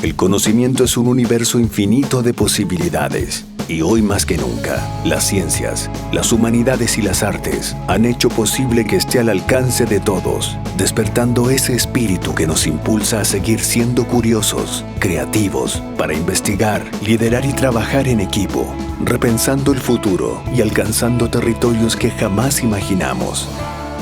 El conocimiento es un universo infinito de posibilidades. Y hoy más que nunca, las ciencias, las humanidades y las artes han hecho posible que esté al alcance de todos, despertando ese espíritu que nos impulsa a seguir siendo curiosos, creativos, para investigar, liderar y trabajar en equipo, repensando el futuro y alcanzando territorios que jamás imaginamos.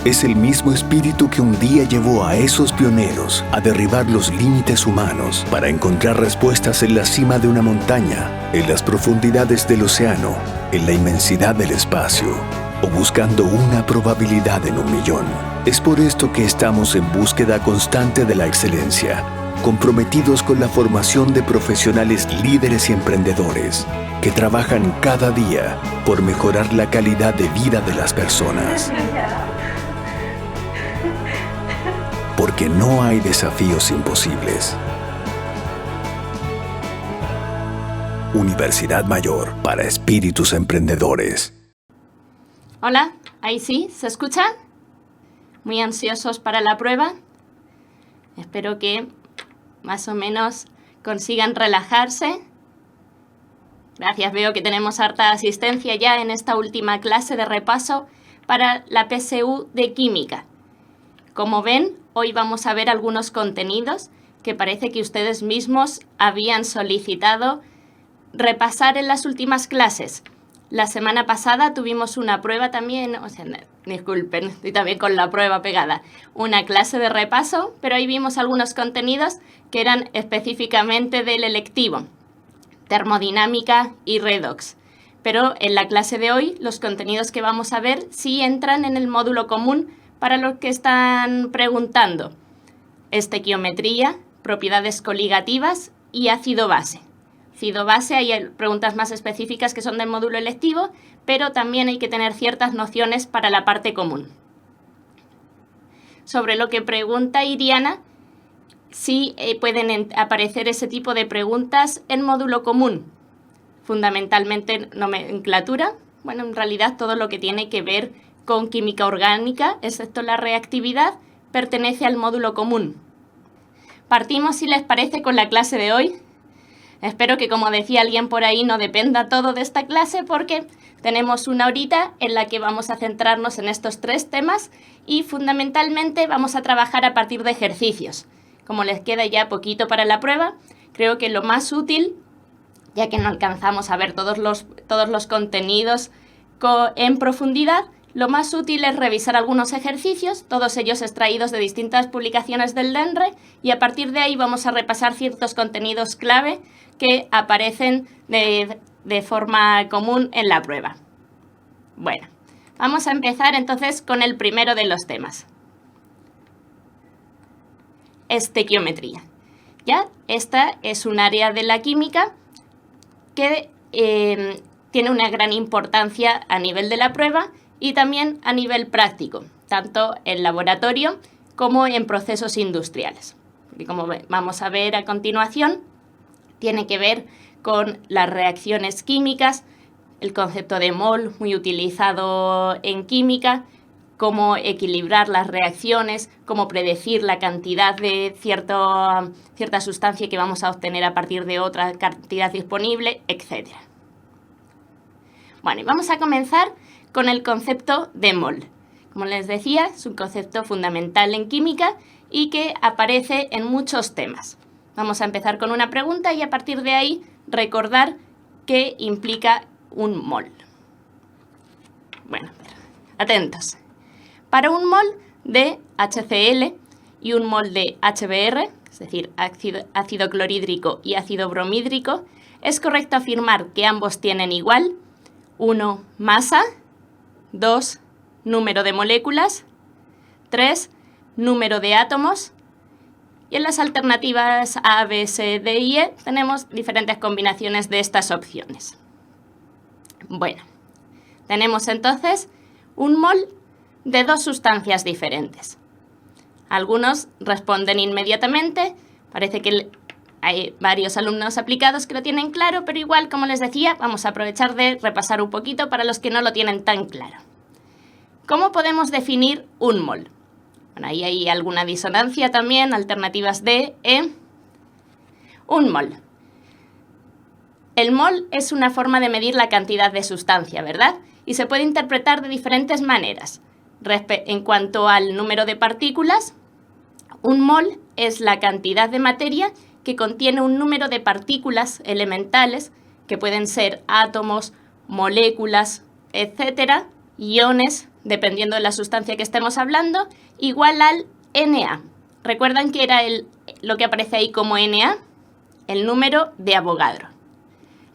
Es el mismo espíritu que un día llevó a esos pioneros a derribar los límites humanos para encontrar respuestas en la cima de una montaña, en las profundidades del océano, en la inmensidad del espacio, o buscando una probabilidad en 1.000.000. Es por esto que estamos en búsqueda constante de la excelencia, comprometidos con la formación de profesionales líderes y emprendedores que trabajan cada día por mejorar la calidad de vida de las personas. Porque no hay desafíos imposibles. Universidad Mayor para espíritus emprendedores. Hola, ¿ahí sí? ¿Se escucha? ¿Muy ansiosos para la prueba? Espero que más o menos consigan relajarse. Gracias, veo que tenemos harta asistencia ya en esta última clase de repaso para la PSU de Química. Como ven, hoy vamos a ver algunos contenidos que parece que ustedes mismos habían solicitado repasar en las últimas clases. La semana pasada tuvimos una prueba también, disculpen, estoy también con la prueba pegada, una clase de repaso, pero ahí vimos algunos contenidos que eran específicamente del electivo, termodinámica y redox. Pero en la clase de hoy, los contenidos que vamos a ver sí entran en el módulo común para los que están preguntando. Estequiometría, propiedades coligativas y ácido base. Ácido base, hay preguntas más específicas que son del módulo electivo, pero también hay que tener ciertas nociones para la parte común. Sobre lo que pregunta Iriana, sí pueden aparecer ese tipo de preguntas en módulo común. Fundamentalmente nomenclatura, bueno, en realidad todo lo que tiene que ver con química orgánica, excepto la reactividad, pertenece al módulo común. Partimos, si les parece, con la clase de hoy. Espero que, como decía alguien por ahí, no dependa todo de esta clase porque tenemos una horita en la que vamos a centrarnos en estos 3 temas y fundamentalmente vamos a trabajar a partir de ejercicios. Como les queda ya poquito para la prueba, creo que lo más útil, ya que no alcanzamos a ver todos los contenidos en profundidad, lo más útil es revisar algunos ejercicios, todos ellos extraídos de distintas publicaciones del DENRE, y a partir de ahí vamos a repasar ciertos contenidos clave que aparecen de forma común en la prueba. Bueno, vamos a empezar entonces con el primero de los temas. Estequiometría. Ya, esta es un área de la química que tiene una gran importancia a nivel de la prueba y también a nivel práctico, tanto en laboratorio como en procesos industriales. Y como vamos a ver a continuación, tiene que ver con las reacciones químicas, el concepto de mol muy utilizado en química, cómo equilibrar las reacciones, cómo predecir la cantidad de cierta sustancia que vamos a obtener a partir de otra cantidad disponible, etc. Bueno, y vamos a comenzar con el concepto de mol. Como les decía, es un concepto fundamental en química y que aparece en muchos temas. Vamos a empezar con una pregunta y a partir de ahí recordar qué implica un mol. Bueno, atentos. Para un mol de HCl y un mol de HBr, es decir, ácido clorhídrico y ácido bromhídrico, es correcto afirmar que ambos tienen igual 1. Masa, 2. Número de moléculas, 3. Número de átomos, y en las alternativas A, B, C, D y E tenemos diferentes combinaciones de estas opciones. Bueno, tenemos entonces un mol de 2 sustancias diferentes. Algunos responden inmediatamente, parece que hay varios alumnos aplicados que lo tienen claro, pero igual, como les decía, vamos a aprovechar de repasar un poquito para los que no lo tienen tan claro. ¿Cómo podemos definir un mol? Bueno, ahí hay alguna disonancia también, alternativas D, E. Un mol. El mol es una forma de medir la cantidad de sustancia, ¿verdad? Y se puede interpretar de diferentes maneras. En cuanto al número de partículas, un mol es la cantidad de materia que contiene un número de partículas elementales, que pueden ser átomos, moléculas, etcétera, iones, dependiendo de la sustancia que estemos hablando, igual al Na. ¿Recuerdan que era lo que aparece ahí como Na? El número de Avogadro.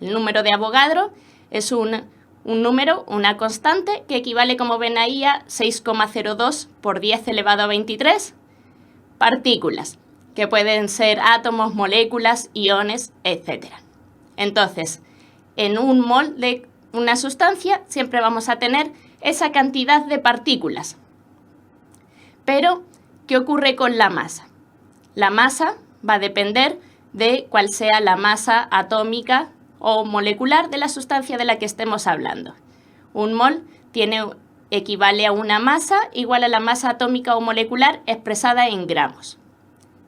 El número de Avogadro es un número, una constante, que equivale, como ven ahí, a 6,02 por 10 elevado a 23 partículas, que pueden ser átomos, moléculas, iones, etc. Entonces, en un mol de una sustancia siempre vamos a tener esa cantidad de partículas. Pero, ¿qué ocurre con la masa? La masa va a depender de cuál sea la masa atómica o molecular de la sustancia de la que estemos hablando. Un mol equivale a una masa igual a la masa atómica o molecular expresada en gramos.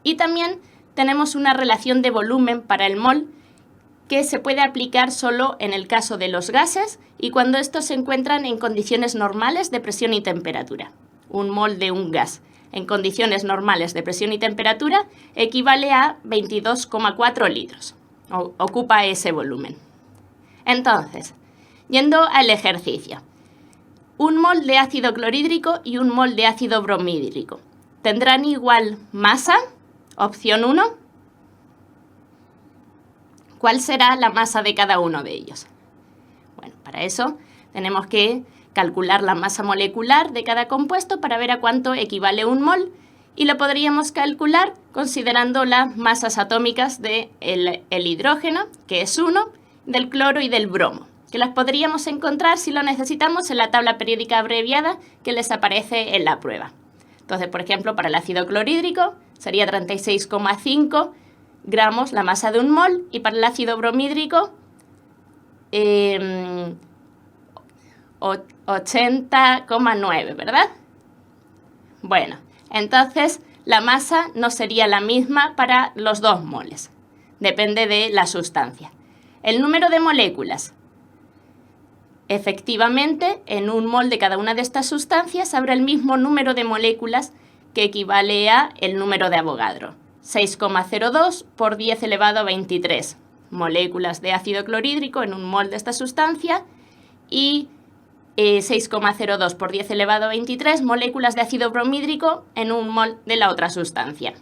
Y también tenemos una relación de volumen para el mol que se puede aplicar solo en el caso de los gases y cuando estos se encuentran en condiciones normales de presión y temperatura. Un mol de un gas en condiciones normales de presión y temperatura equivale a 22,4 litros. Ocupa ese volumen. Entonces, yendo al ejercicio. Un mol de ácido clorhídrico y un mol de ácido bromhídrico tendrán igual masa. Opción 1. ¿Cuál será la masa de cada uno de ellos? Bueno, para eso tenemos que calcular la masa molecular de cada compuesto para ver a cuánto equivale un mol, y lo podríamos calcular considerando las masas atómicas del hidrógeno, que es 1, del cloro y del bromo, que las podríamos encontrar si lo necesitamos en la tabla periódica abreviada que les aparece en la prueba. Entonces, por ejemplo, para el ácido clorhídrico sería 36,5 gramos la masa de un mol, y para el ácido bromhídrico 80,9, ¿verdad? Bueno, entonces la masa no sería la misma para los dos moles. Depende de la sustancia. El número de moléculas. Efectivamente, en un mol de cada una de estas sustancias habrá el mismo número de moléculas que equivale a el número de Avogadro. 6,02 por 10 elevado a 23 moléculas de ácido clorhídrico en un mol de esta sustancia y 6,02 por 10 elevado a 23 moléculas de ácido bromhídrico en un mol de la otra sustancia.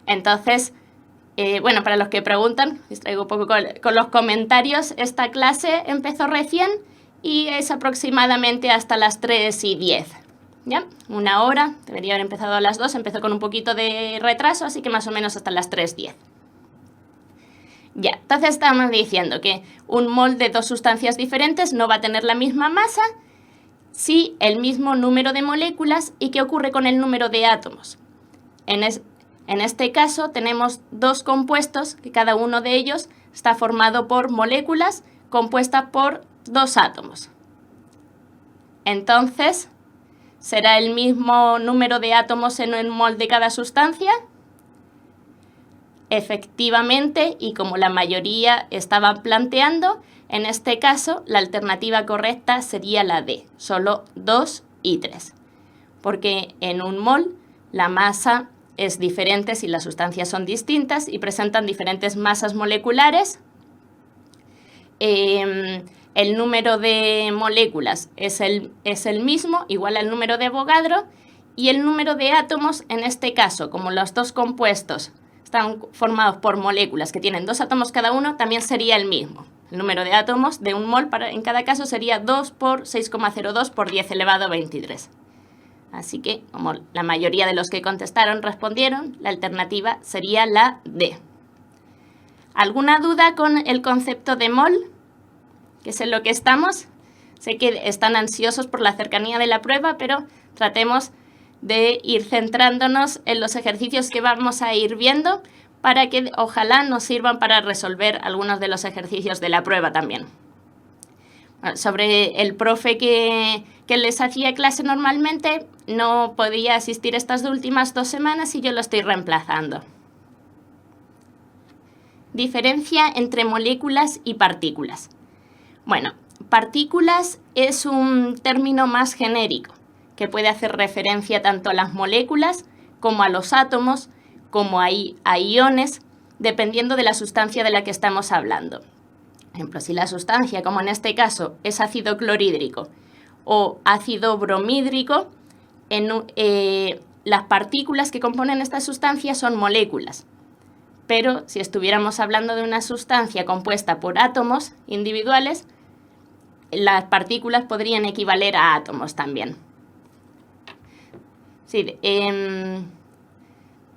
Entonces, bueno, para los que preguntan, les traigo un poco con los comentarios, esta clase empezó recién y es aproximadamente hasta las 3:10. ¿Ya? Una hora, debería haber empezado a las 2, empezó con un poquito de retraso, así que más o menos hasta las 3:10. Ya, entonces estamos diciendo que un mol de dos sustancias diferentes no va a tener la misma masa, sí el mismo número de moléculas. ¿Y qué ocurre con el número de átomos? En este caso tenemos dos compuestos, que cada uno de ellos está formado por moléculas compuestas por dos átomos. Entonces, ¿será el mismo número de átomos en un mol de cada sustancia? Efectivamente, y como la mayoría estaban planteando, en este caso la alternativa correcta sería la D, solo 2 y 3. Porque en un mol la masa es diferente si las sustancias son distintas y presentan diferentes masas moleculares. El número de moléculas es el mismo, igual al número de Avogadro, y el número de átomos, en este caso, como los dos compuestos están formados por moléculas que tienen dos átomos cada uno, también sería el mismo. El número de átomos de un mol en cada caso sería 2 por 6,02 por 10 elevado a 23. Así que, como la mayoría de los que contestaron respondieron, la alternativa sería la D. ¿Alguna duda con el concepto de mol? ¿Qué es en lo que estamos? Sé que están ansiosos por la cercanía de la prueba, pero tratemos de ir centrándonos en los ejercicios que vamos a ir viendo para que ojalá nos sirvan para resolver algunos de los ejercicios de la prueba también. Bueno, sobre el profe que les hacía clase normalmente, no podía asistir estas últimas 2 semanas y yo lo estoy reemplazando. diferencia entre moléculas y partículas? Bueno, partículas es un término más genérico que puede hacer referencia tanto a las moléculas como a los átomos, como a iones, dependiendo de la sustancia de la que estamos hablando. Por ejemplo, si la sustancia, como en este caso, es ácido clorhídrico o ácido bromhídrico, las partículas que componen esta sustancia son moléculas. Pero si estuviéramos hablando de una sustancia compuesta por átomos individuales, las partículas podrían equivaler a átomos también. Sí,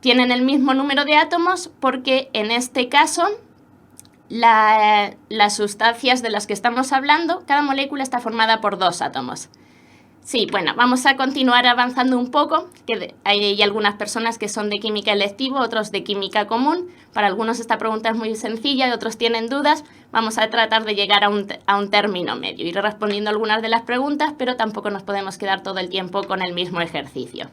tienen el mismo número de átomos porque en este caso las sustancias de las que estamos hablando, cada molécula está formada por 2 átomos. Sí, bueno, vamos a continuar avanzando un poco, que hay algunas personas que son de química electiva, otros de química común. Para algunos esta pregunta es muy sencilla y otros tienen dudas. Vamos a tratar de llegar a un término medio, ir respondiendo algunas de las preguntas, pero tampoco nos podemos quedar todo el tiempo con el mismo ejercicio.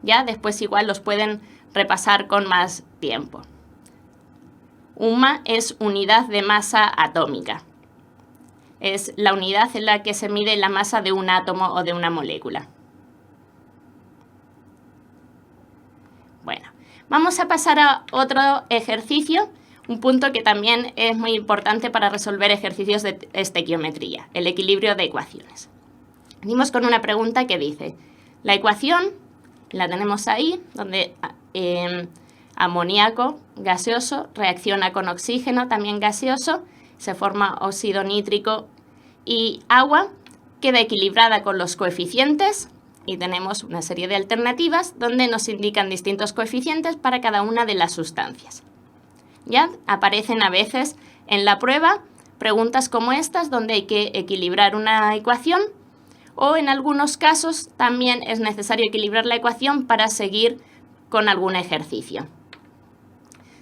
Ya después igual los pueden repasar con más tiempo. UMA es unidad de masa atómica. Es la unidad en la que se mide la masa de un átomo o de una molécula. Bueno, vamos a pasar a otro ejercicio, un punto que también es muy importante para resolver ejercicios de estequiometría, el equilibrio de ecuaciones. Venimos con una pregunta que dice, la ecuación, la tenemos ahí, donde amoníaco gaseoso reacciona con oxígeno también gaseoso, se forma óxido nítrico y agua, queda equilibrada con los coeficientes y tenemos una serie de alternativas donde nos indican distintos coeficientes para cada una de las sustancias. Ya aparecen a veces en la prueba preguntas como estas donde hay que equilibrar una ecuación o en algunos casos también es necesario equilibrar la ecuación para seguir con algún ejercicio.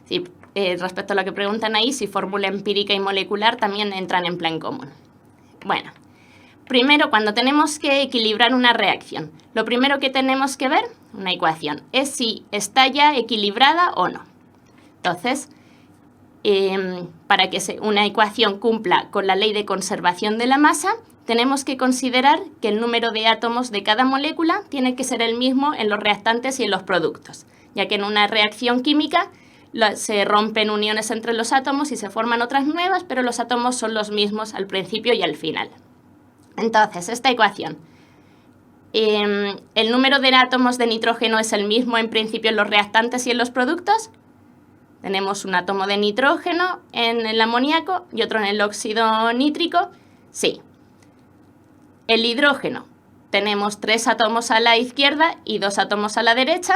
Sí, respecto a lo que preguntan ahí, si fórmula empírica y molecular también entran en plan común. Bueno, primero cuando tenemos que equilibrar una reacción, lo primero que tenemos que ver, una ecuación, es si está ya equilibrada o no. Entonces, para que una ecuación cumpla con la ley de conservación de la masa, tenemos que considerar que el número de átomos de cada molécula tiene que ser el mismo en los reactantes y en los productos, ya que en una reacción química se rompen uniones entre los átomos y se forman otras nuevas, pero los átomos son los mismos al principio y al final. Entonces, esta ecuación, ¿el número de átomos de nitrógeno es el mismo en principio en los reactantes y en los productos? Tenemos un átomo de nitrógeno en el amoníaco y otro en el óxido nítrico. Sí. El hidrógeno, tenemos 3 átomos a la izquierda y 2 átomos a la derecha,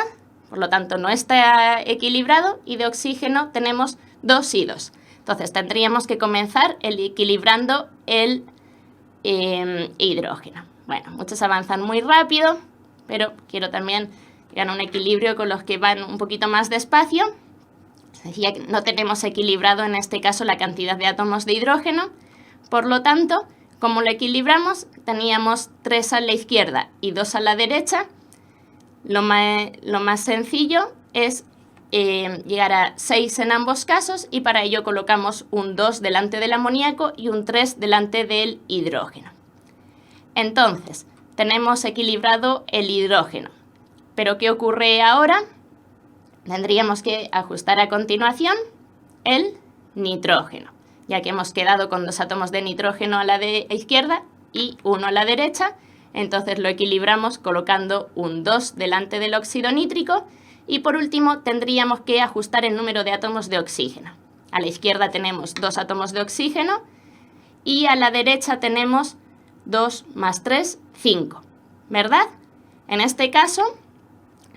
por lo tanto no está equilibrado, y de oxígeno tenemos 2 y 2. Entonces tendríamos que comenzar equilibrando el hidrógeno. Bueno, muchos avanzan muy rápido, pero quiero también llegar a un equilibrio con los que van un poquito más despacio. Decía que no tenemos equilibrado en este caso la cantidad de átomos de hidrógeno, por lo tanto, como lo equilibramos, teníamos 3 a la izquierda y 2 a la derecha. Lo más sencillo es llegar a 6 en ambos casos y para ello colocamos un 2 delante del amoníaco y un 3 delante del hidrógeno. Entonces, tenemos equilibrado el hidrógeno. ¿Pero qué ocurre ahora? Tendríamos que ajustar a continuación el nitrógeno, ya que hemos quedado con 2 átomos de nitrógeno a la izquierda y 1 a la derecha. Entonces lo equilibramos colocando un 2 delante del óxido nítrico y por último tendríamos que ajustar el número de átomos de oxígeno. A la izquierda tenemos 2 átomos de oxígeno y a la derecha tenemos 2 más 3, 5, ¿verdad? En este caso,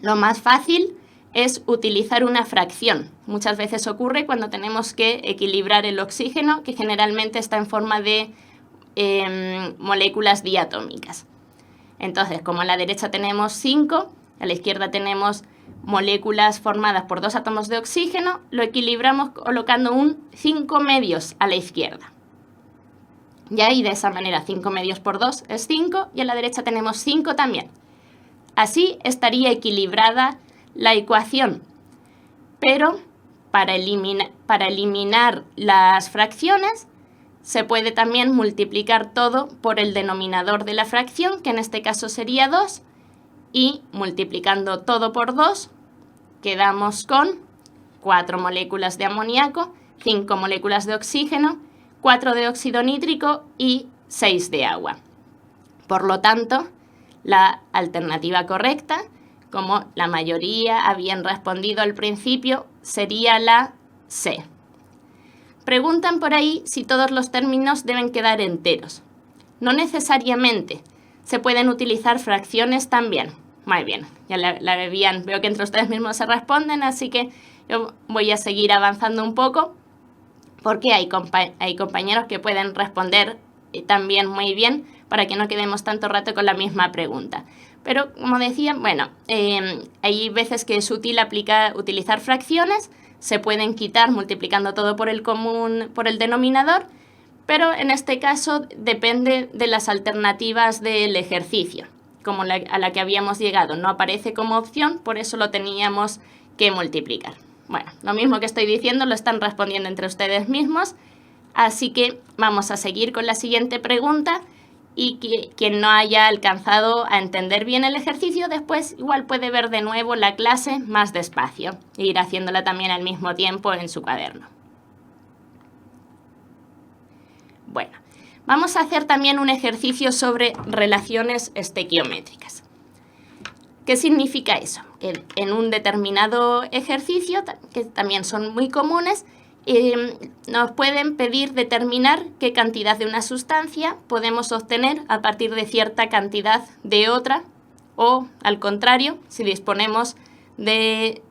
lo más fácil es utilizar una fracción. Muchas veces ocurre cuando tenemos que equilibrar el oxígeno, que generalmente está en forma de moléculas diatómicas. Entonces, como a la derecha tenemos 5, a la izquierda tenemos moléculas formadas por 2 átomos de oxígeno, lo equilibramos colocando un 5 medios a la izquierda. Y de esa manera 5 medios por 2 es 5 y a la derecha tenemos 5 también. Así estaría equilibrada la ecuación, pero para eliminar las fracciones, se puede también multiplicar todo por el denominador de la fracción, que en este caso sería 2, y multiplicando todo por 2, quedamos con 4 moléculas de amoníaco, 5 moléculas de oxígeno, 4 de óxido nítrico y 6 de agua. Por lo tanto, la alternativa correcta, como la mayoría habían respondido al principio, sería la C. Preguntan por ahí si todos los términos deben quedar enteros. No necesariamente. Se pueden utilizar fracciones también. Muy bien, ya la veían. Veo que entre ustedes mismos se responden, así que yo voy a seguir avanzando un poco porque hay compañeros que pueden responder también muy bien para que no quedemos tanto rato con la misma pregunta. Pero, como decía, bueno, hay veces que es útil utilizar fracciones, se pueden quitar multiplicando todo por el denominador, pero en este caso depende de las alternativas del ejercicio, como a la que habíamos llegado. No aparece como opción, por eso lo teníamos que multiplicar. Bueno, lo mismo que estoy diciendo lo están respondiendo entre ustedes mismos, así que vamos a seguir con la siguiente pregunta. Y quien no haya alcanzado a entender bien el ejercicio, después igual puede ver de nuevo la clase más despacio e ir haciéndola también al mismo tiempo en su cuaderno. Bueno, vamos a hacer también un ejercicio sobre relaciones estequiométricas. ¿Qué significa eso? Que en un determinado ejercicio, que también son muy comunes, nos pueden pedir determinar qué cantidad de una sustancia podemos obtener a partir de cierta cantidad de otra, o al contrario, si disponemos de,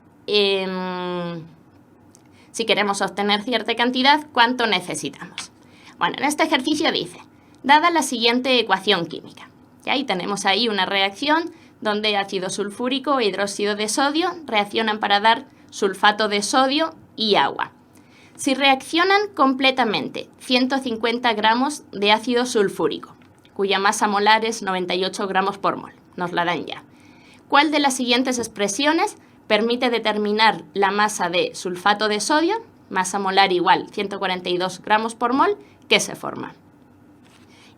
si queremos obtener cierta cantidad, ¿cuánto necesitamos? Bueno, en este ejercicio dice, dada la siguiente ecuación química, y tenemos ahí una reacción donde ácido sulfúrico e hidróxido de sodio reaccionan para dar sulfato de sodio y agua. Si reaccionan completamente 150 gramos de ácido sulfúrico, cuya masa molar es 98 gramos por mol, nos la dan ya. ¿Cuál de las siguientes expresiones permite determinar la masa de sulfato de sodio, masa molar igual 142 gramos por mol, que se forma?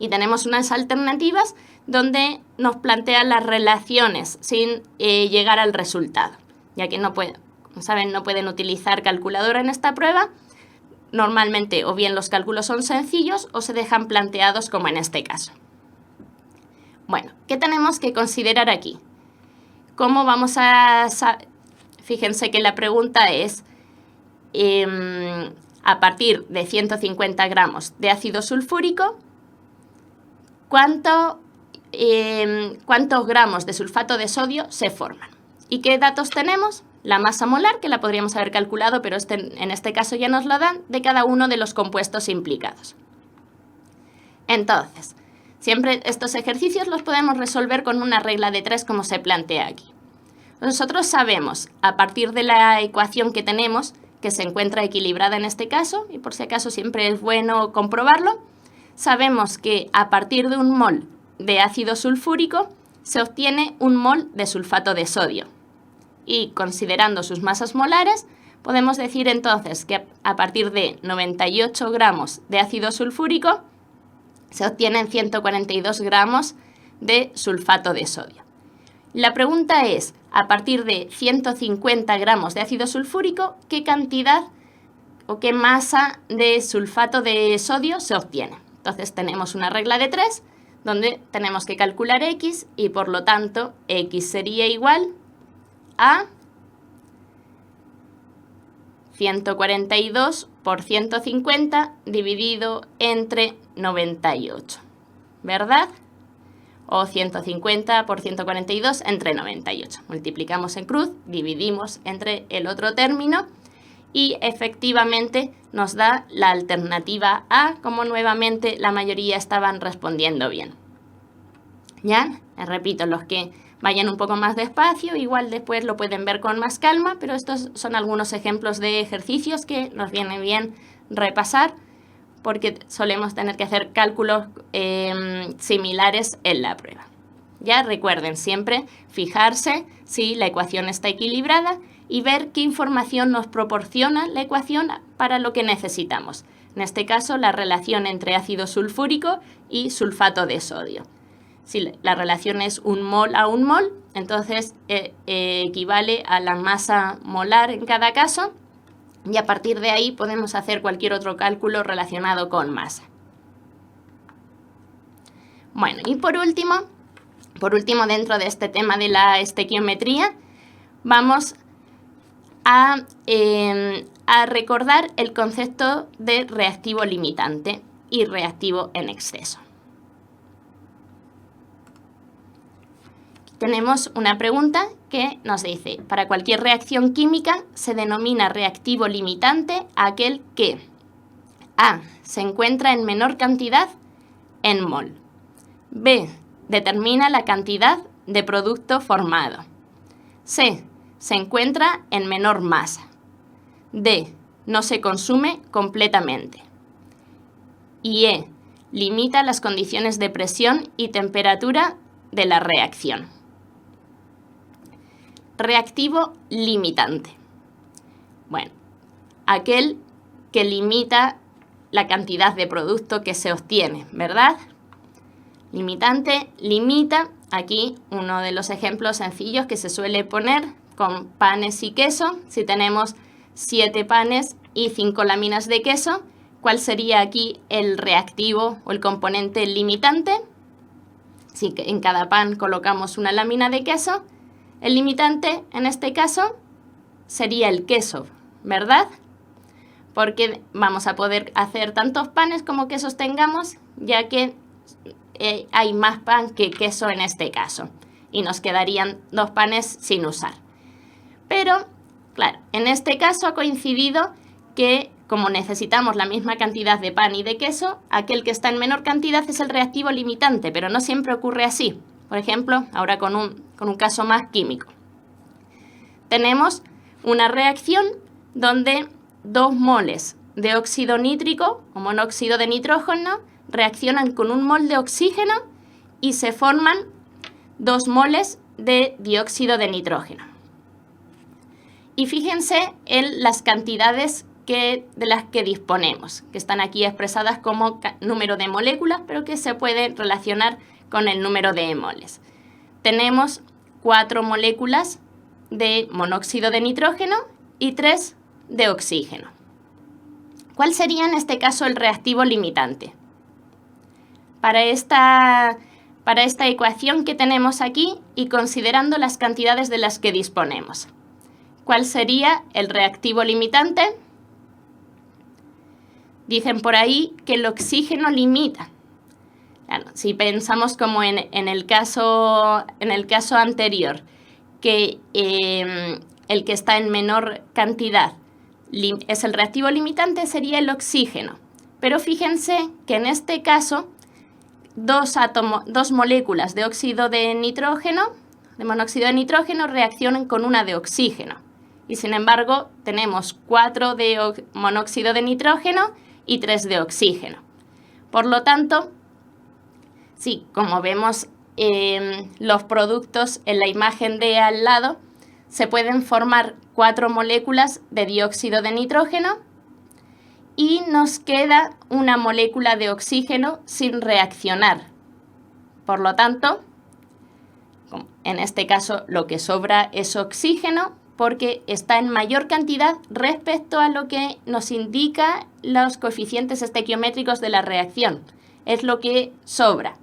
Y tenemos unas alternativas donde nos plantean las relaciones sin llegar al resultado, ya que no pueden utilizar calculadora en esta prueba. Normalmente o bien los cálculos son sencillos o se dejan planteados como en este caso. Bueno, ¿qué tenemos que considerar aquí? ¿Cómo vamos a saber? Fíjense que la pregunta es, a partir de 150 gramos de ácido sulfúrico, ¿cuántos gramos de sulfato de sodio se forman? ¿Y qué datos tenemos? La masa molar, que la podríamos haber calculado, pero en este caso ya nos lo dan, de cada uno de los compuestos implicados. Entonces, siempre estos ejercicios los podemos resolver con una regla de 3 como se plantea aquí. Nosotros sabemos, a partir de la ecuación que tenemos, que se encuentra equilibrada en este caso, y por si acaso siempre es bueno comprobarlo, sabemos que a partir de un mol de ácido sulfúrico se obtiene un mol de sulfato de sodio. Y considerando sus masas molares, podemos decir entonces que a partir de 98 gramos de ácido sulfúrico se obtienen 142 gramos de sulfato de sodio. La pregunta es, a partir de 150 gramos de ácido sulfúrico, ¿qué cantidad o qué masa de sulfato de sodio se obtiene? Entonces tenemos una regla de 3 donde tenemos que calcular X y por lo tanto X sería igual a 142 por 150 dividido entre 98, ¿verdad? O 150 por 142 entre 98. Multiplicamos en cruz, dividimos entre el otro término y efectivamente nos da la alternativa A, como nuevamente la mayoría estaban respondiendo bien. ¿Ya? Les repito, los que vayan un poco más despacio, igual después lo pueden ver con más calma, pero estos son algunos ejemplos de ejercicios que nos viene bien repasar porque solemos tener que hacer cálculos similares en la prueba. Ya recuerden siempre fijarse si la ecuación está equilibrada y ver qué información nos proporciona la ecuación para lo que necesitamos. En este caso, la relación entre ácido sulfúrico y sulfato de sodio. Si la relación es 1 mol a 1 mol, entonces equivale a la masa molar en cada caso, y a partir de ahí podemos hacer cualquier otro cálculo relacionado con masa. Bueno, y por último, dentro de este tema de la estequiometría, vamos a recordar el concepto de reactivo limitante y reactivo en exceso. Tenemos una pregunta que nos dice: para cualquier reacción química se denomina reactivo limitante aquel que A. Se encuentra en menor cantidad en mol. B. Determina la cantidad de producto formado. C. Se encuentra en menor masa. D. No se consume completamente. Y E. Limita las condiciones de presión y temperatura de la reacción. Reactivo limitante. Bueno, aquel que limita la cantidad de producto que se obtiene, ¿verdad? Limitante, limita. Aquí uno de los ejemplos sencillos que se suele poner con panes y queso. Si tenemos 7 panes y 5 láminas de queso, ¿cuál sería aquí el reactivo o el componente limitante? Si en cada pan colocamos una lámina de queso, el limitante en este caso sería el queso, ¿verdad? Porque vamos a poder hacer tantos panes como quesos tengamos, ya que hay más pan que queso en este caso, y nos quedarían 2 panes sin usar. Pero, claro, en este caso ha coincidido que, como necesitamos la misma cantidad de pan y de queso, aquel que está en menor cantidad es el reactivo limitante, pero no siempre ocurre así. Por ejemplo, ahora con un caso más químico. Tenemos una reacción donde 2 moles de óxido nítrico o monóxido de nitrógeno reaccionan con 1 mol de oxígeno y se forman 2 moles de dióxido de nitrógeno. Y fíjense en las cantidades de las que disponemos, que están aquí expresadas como número de moléculas, pero que se pueden relacionar con el número de moles. Tenemos 4 moléculas de monóxido de nitrógeno y 3 de oxígeno. ¿Cuál sería en este caso el reactivo limitante? Para esta ecuación que tenemos aquí y considerando las cantidades de las que disponemos, ¿cuál sería el reactivo limitante? Dicen por ahí que el oxígeno limita. Claro, si pensamos como en el caso anterior, que el que está en menor cantidad es el reactivo limitante, sería el oxígeno. Pero fíjense que en este caso, 2 moléculas de óxido de nitrógeno, de monóxido de nitrógeno, reaccionan con una de oxígeno. Y sin embargo, tenemos 4 de monóxido de nitrógeno y 3 de oxígeno. Por lo tanto, sí, como vemos los productos en la imagen de al lado, se pueden formar 4 moléculas de dióxido de nitrógeno y nos queda una molécula de oxígeno sin reaccionar. Por lo tanto, en este caso lo que sobra es oxígeno porque está en mayor cantidad respecto a lo que nos indica los coeficientes estequiométricos de la reacción. Es lo que sobra.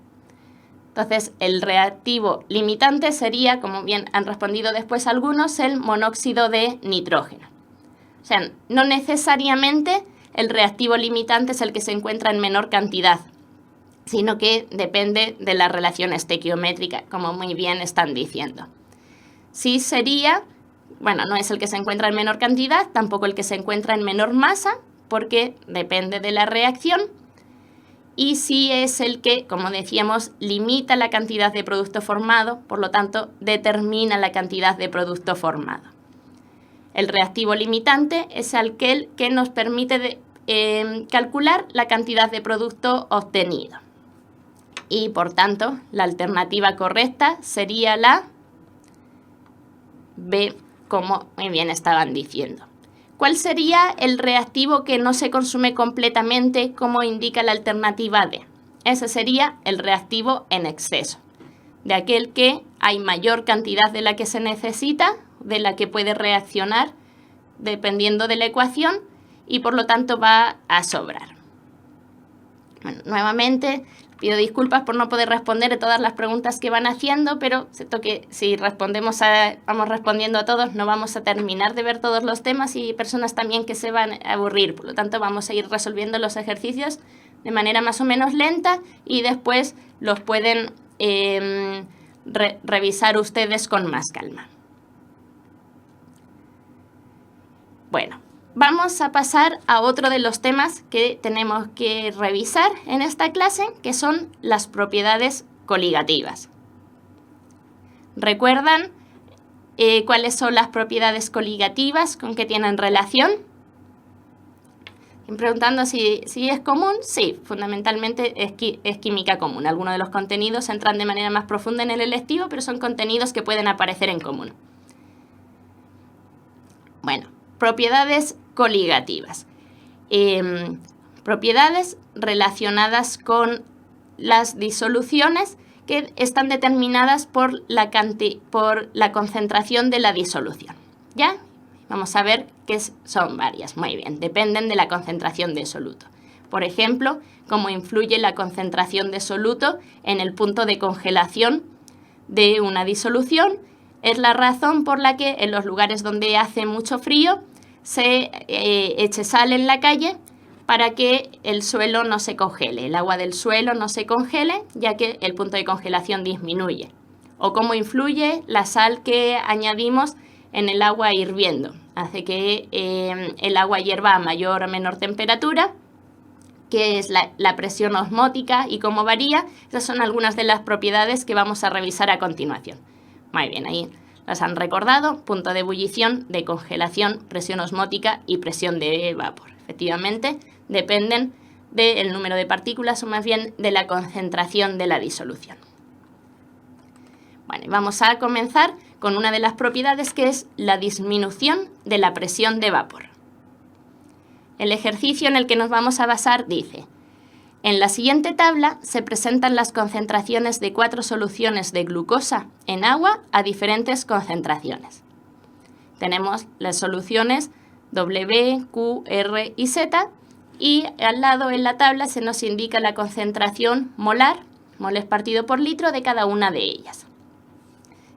Entonces, el reactivo limitante sería, como bien han respondido después algunos, el monóxido de nitrógeno. O sea, no necesariamente el reactivo limitante es el que se encuentra en menor cantidad, sino que depende de la relación estequiométrica, como muy bien están diciendo. Sí sería, bueno, no es el que se encuentra en menor cantidad, tampoco el que se encuentra en menor masa, porque depende de la reacción. Y sí es el que, como decíamos, limita la cantidad de producto formado, por lo tanto, determina la cantidad de producto formado. El reactivo limitante es aquel que nos permite calcular la cantidad de producto obtenido. Y, por tanto, la alternativa correcta sería la B como muy bien estaban diciendo. ¿Cuál sería el reactivo que no se consume completamente, como indica la alternativa D? Ese sería el reactivo en exceso, de aquel que hay mayor cantidad de la que se necesita, de la que puede reaccionar dependiendo de la ecuación, y por lo tanto va a sobrar. Bueno, nuevamente pido disculpas por no poder responder a todas las preguntas que van haciendo, pero siento que si vamos respondiendo a todos, no vamos a terminar de ver todos los temas, y personas también que se van a aburrir. Por lo tanto, vamos a ir resolviendo los ejercicios de manera más o menos lenta, y después los pueden revisar ustedes con más calma. Bueno, vamos a pasar a otro de los temas que tenemos que revisar en esta clase, que son las propiedades coligativas. ¿Recuerdan cuáles son las propiedades coligativas? ¿Con qué tienen relación? Preguntando si es común. Sí, fundamentalmente es química común. Algunos de los contenidos entran de manera más profunda en el electivo, pero son contenidos que pueden aparecer en común. Bueno, propiedades coligativas. Propiedades relacionadas con las disoluciones que están determinadas por la concentración de la disolución. ¿Ya? Vamos a ver que son varias. Muy bien, dependen de la concentración de soluto. Por ejemplo, cómo influye la concentración de soluto en el punto de congelación de una disolución. Es la razón por la que en los lugares donde hace mucho frío se eche sal en la calle para que el suelo no se congele, el agua del suelo no se congele, ya que el punto de congelación disminuye. O cómo influye la sal que añadimos en el agua hirviendo. Hace que el agua hierva a mayor o menor temperatura, que es la presión osmótica y cómo varía. Esas son algunas de las propiedades que vamos a revisar a continuación. Muy bien, ahí las han recordado: punto de ebullición, de congelación, presión osmótica y presión de vapor. Efectivamente, dependen del número de partículas, o más bien de la concentración de la disolución. Bueno, vamos a comenzar con una de las propiedades, que es la disminución de la presión de vapor. El ejercicio en el que nos vamos a basar dice: en la siguiente tabla se presentan las concentraciones de 4 soluciones de glucosa en agua a diferentes concentraciones. Tenemos las soluciones W, Q, R y Z, y al lado en la tabla se nos indica la concentración molar, moles partido por litro, de cada una de ellas.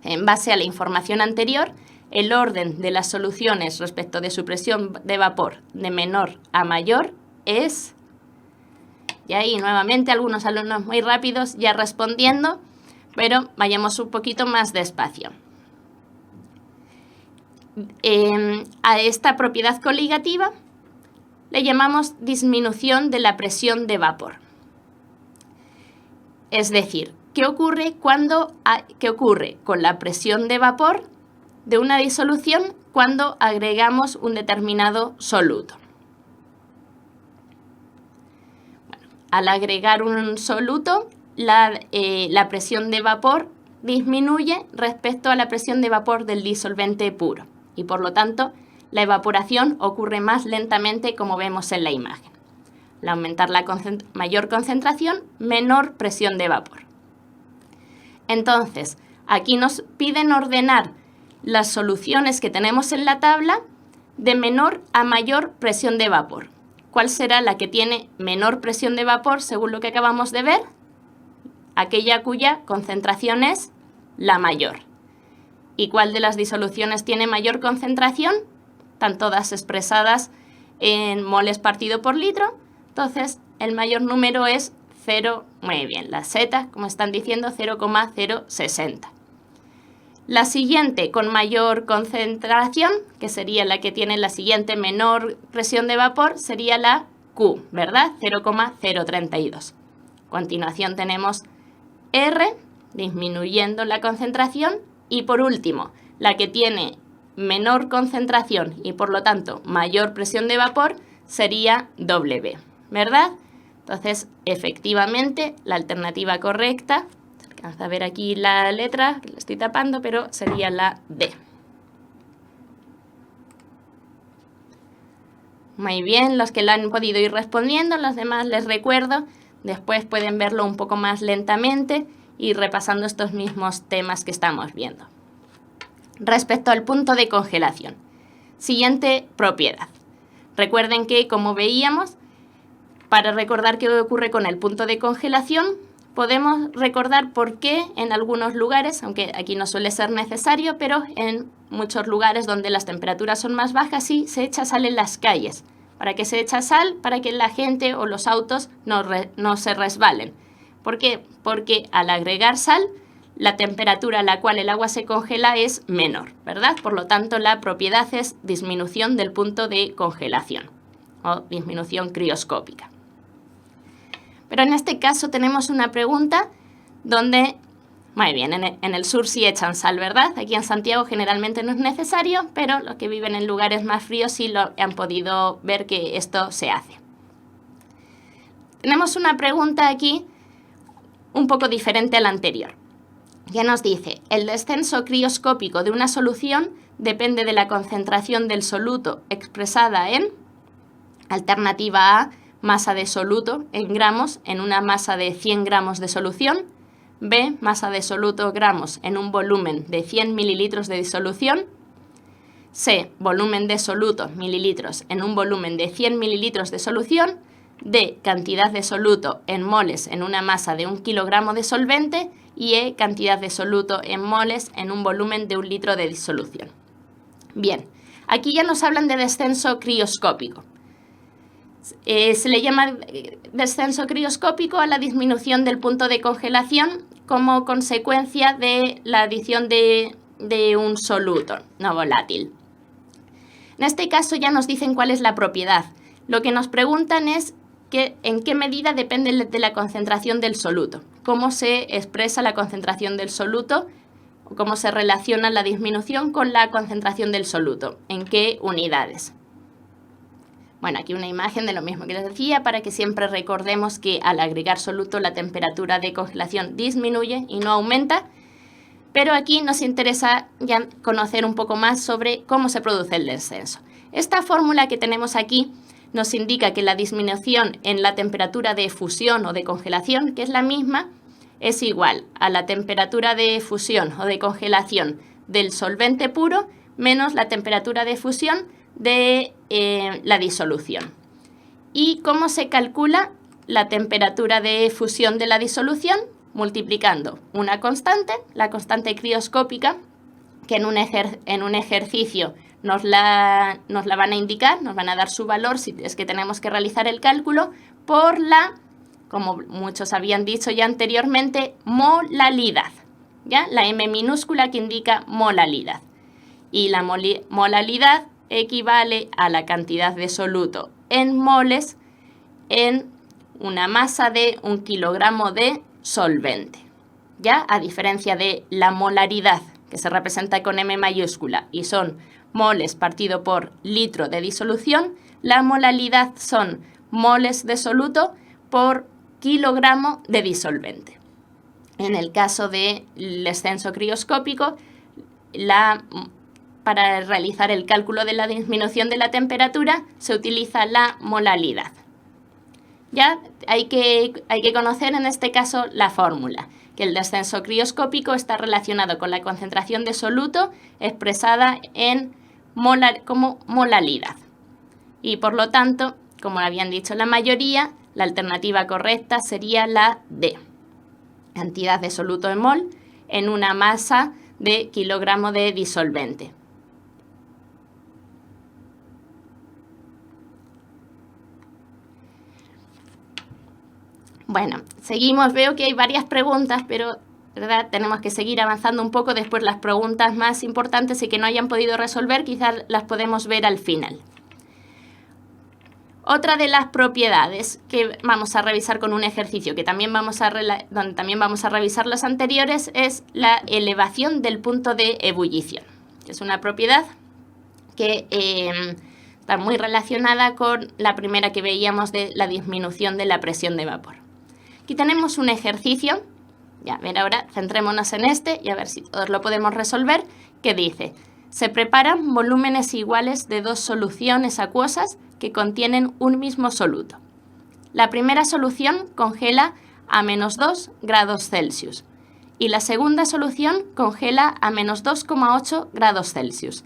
En base a la información anterior, el orden de las soluciones respecto de su presión de vapor de menor a mayor es... Y ahí nuevamente algunos alumnos muy rápidos ya respondiendo, pero vayamos un poquito más despacio. A esta propiedad coligativa le llamamos disminución de la presión de vapor. Es decir, ¿qué ocurre con la presión de vapor de una disolución cuando agregamos un determinado soluto? Bueno, al agregar un soluto, la presión de vapor disminuye respecto a la presión de vapor del disolvente puro, y por lo tanto la evaporación ocurre más lentamente, como vemos en la imagen. Al aumentar la mayor concentración, menor presión de vapor. Entonces, aquí nos piden ordenar las soluciones que tenemos en la tabla de menor a mayor presión de vapor. ¿Cuál será la que tiene menor presión de vapor según lo que acabamos de ver? Aquella cuya concentración es la mayor. ¿Y cuál de las disoluciones tiene mayor concentración? Están todas expresadas en moles partido por litro. Entonces, el mayor número es 0, muy bien, la Z, como están diciendo, 0,060. La siguiente con mayor concentración, que sería la que tiene la siguiente menor presión de vapor, sería la Q, ¿verdad? 0,032. A continuación tenemos R, disminuyendo la concentración, y por último, la que tiene menor concentración y por lo tanto mayor presión de vapor sería W, ¿verdad? Entonces, efectivamente, la alternativa correcta, se alcanza a ver aquí la letra, la estoy tapando, pero sería la D. Muy bien, los que lo han podido ir respondiendo, los demás les recuerdo, después pueden verlo un poco más lentamente y repasando estos mismos temas que estamos viendo. Respecto al punto de congelación. Siguiente propiedad. Recuerden que, como veíamos, para recordar qué ocurre con el punto de congelación, podemos recordar por qué en algunos lugares, aunque aquí no suele ser necesario, pero en muchos lugares donde las temperaturas son más bajas, sí se echa sal en las calles. ¿Para qué se echa sal? Para que la gente o los autos no se resbalen. ¿Por qué? Porque al agregar sal, la temperatura a la cual el agua se congela es menor, ¿verdad? Por lo tanto, la propiedad es disminución del punto de congelación o disminución crioscópica. Pero en este caso tenemos una pregunta donde, muy bien, en el sur sí echan sal, ¿verdad? Aquí en Santiago generalmente no es necesario, pero los que viven en lugares más fríos sí lo han podido ver que esto se hace. Tenemos una pregunta aquí un poco diferente a la anterior. Ya nos dice, el descenso crioscópico de una solución depende de la concentración del soluto expresada en, alternativa A, masa de soluto en gramos en una masa de 100 gramos de solución, B, masa de soluto gramos en un volumen de 100 mililitros de disolución, C, volumen de soluto mililitros en un volumen de 100 mililitros de solución, D, cantidad de soluto en moles en una masa de 1 kilogramo de solvente y E, cantidad de soluto en moles en un volumen de 1 litro de disolución. Bien, aquí ya nos hablan de descenso crioscópico. Se le llama descenso crioscópico a la disminución del punto de congelación como consecuencia de la adición de un soluto no volátil. En este caso ya nos dicen cuál es la propiedad. Lo que nos preguntan es en qué medida depende de la concentración del soluto, cómo se expresa la concentración del soluto, cómo se relaciona la disminución con la concentración del soluto, en qué unidades. Bueno, aquí una imagen de lo mismo que les decía para que siempre recordemos que al agregar soluto la temperatura de congelación disminuye y no aumenta, pero aquí nos interesa ya conocer un poco más sobre cómo se produce el descenso. Esta fórmula que tenemos aquí nos indica que la disminución en la temperatura de fusión o de congelación, que es la misma, es igual a la temperatura de fusión o de congelación del solvente puro menos la temperatura de fusión de la disolución. ¿Y cómo se calcula la temperatura de fusión de la disolución? Multiplicando una constante, la constante crioscópica, que en un ejercicio nos la van a indicar, nos van a dar su valor si es que tenemos que realizar el cálculo, por la, como muchos habían dicho ya anteriormente, molalidad, ¿ya? La M minúscula que indica molalidad. Y la molalidad equivale a la cantidad de soluto en moles en una masa de 1 kilogramo de solvente, ¿ya? A diferencia de la molaridad, que se representa con M mayúscula y son moles partido por litro de disolución, la molalidad son moles de soluto por kilogramo de disolvente. En el caso del descenso crioscópico, para realizar el cálculo de la disminución de la temperatura se utiliza la molalidad. Ya hay que conocer en este caso la fórmula, que el descenso crioscópico está relacionado con la concentración de soluto expresada como molalidad. Y por lo tanto, como habían dicho la mayoría, la alternativa correcta sería la D. Cantidad de soluto en mol en una masa de kilogramo de disolvente. Bueno, seguimos, veo que hay varias preguntas, pero ¿verdad? Tenemos que seguir avanzando un poco. Después las preguntas más importantes y que no hayan podido resolver, quizás las podemos ver al final. Otra de las propiedades que vamos a revisar con un ejercicio donde también vamos a revisar las anteriores es la elevación del punto de ebullición. Es una propiedad que está muy relacionada con la primera que veíamos de la disminución de la presión de vapor. Aquí tenemos un ejercicio, ya ver ahora, centrémonos en este y a ver si todos lo podemos resolver, que dice: se preparan volúmenes iguales de dos soluciones acuosas que contienen un mismo soluto. La primera solución congela a -2 grados Celsius y la segunda solución congela a -2,8 grados Celsius.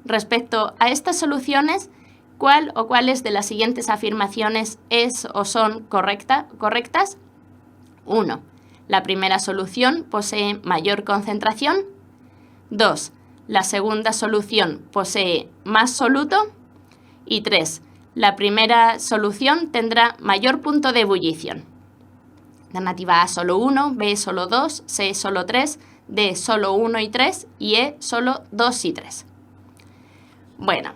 Respecto a estas soluciones, ¿cuál o cuáles de las siguientes afirmaciones es o son correctas? 1. La primera solución posee mayor concentración. 2. La segunda solución posee más soluto. Y 3. La primera solución tendrá mayor punto de ebullición. Alternativa A solo 1, B solo 2, C solo 3, D solo 1 y 3 y E solo 2 y 3. Bueno,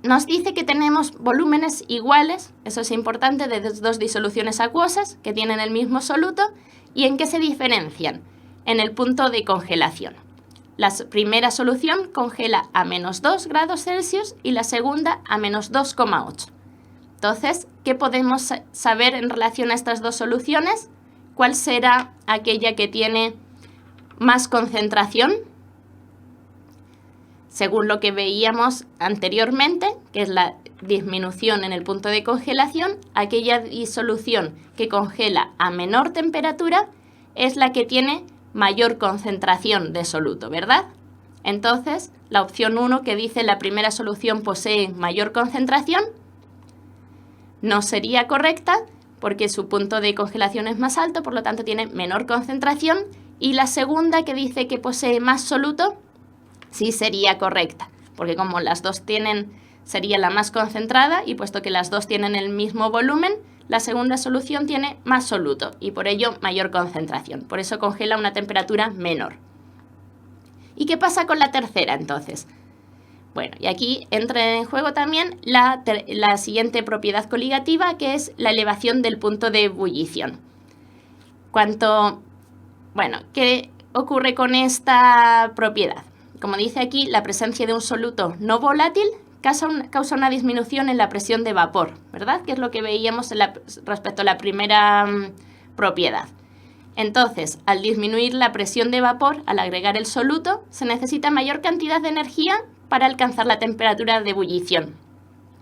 nos dice que tenemos volúmenes iguales, eso es importante, de dos disoluciones acuosas que tienen el mismo soluto. ¿Y en qué se diferencian? En el punto de congelación. La primera solución congela a -2 grados Celsius y la segunda a -2,8. Entonces, ¿qué podemos saber en relación a estas dos soluciones? ¿Cuál será aquella que tiene más concentración? Según lo que veíamos anteriormente, que es la disminución en el punto de congelación, aquella disolución que congela a menor temperatura es la que tiene mayor concentración de soluto, ¿verdad? Entonces, la opción 1 que dice la primera solución posee mayor concentración no sería correcta porque su punto de congelación es más alto, por lo tanto tiene menor concentración, y la segunda que dice que posee más soluto sí sería correcta, porque como las dos sería la más concentrada y puesto que las dos tienen el mismo volumen, la segunda solución tiene más soluto y por ello mayor concentración. Por eso congela a una temperatura menor. ¿Y qué pasa con la tercera entonces? Bueno, y aquí entra en juego también la siguiente propiedad coligativa, que es la elevación del punto de ebullición. ¿Qué ocurre con esta propiedad? Como dice aquí, la presencia de un soluto no volátil causa una disminución en la presión de vapor, ¿verdad? Que es lo que veíamos respecto a la primera propiedad. Entonces, al disminuir la presión de vapor, al agregar el soluto, se necesita mayor cantidad de energía para alcanzar la temperatura de ebullición.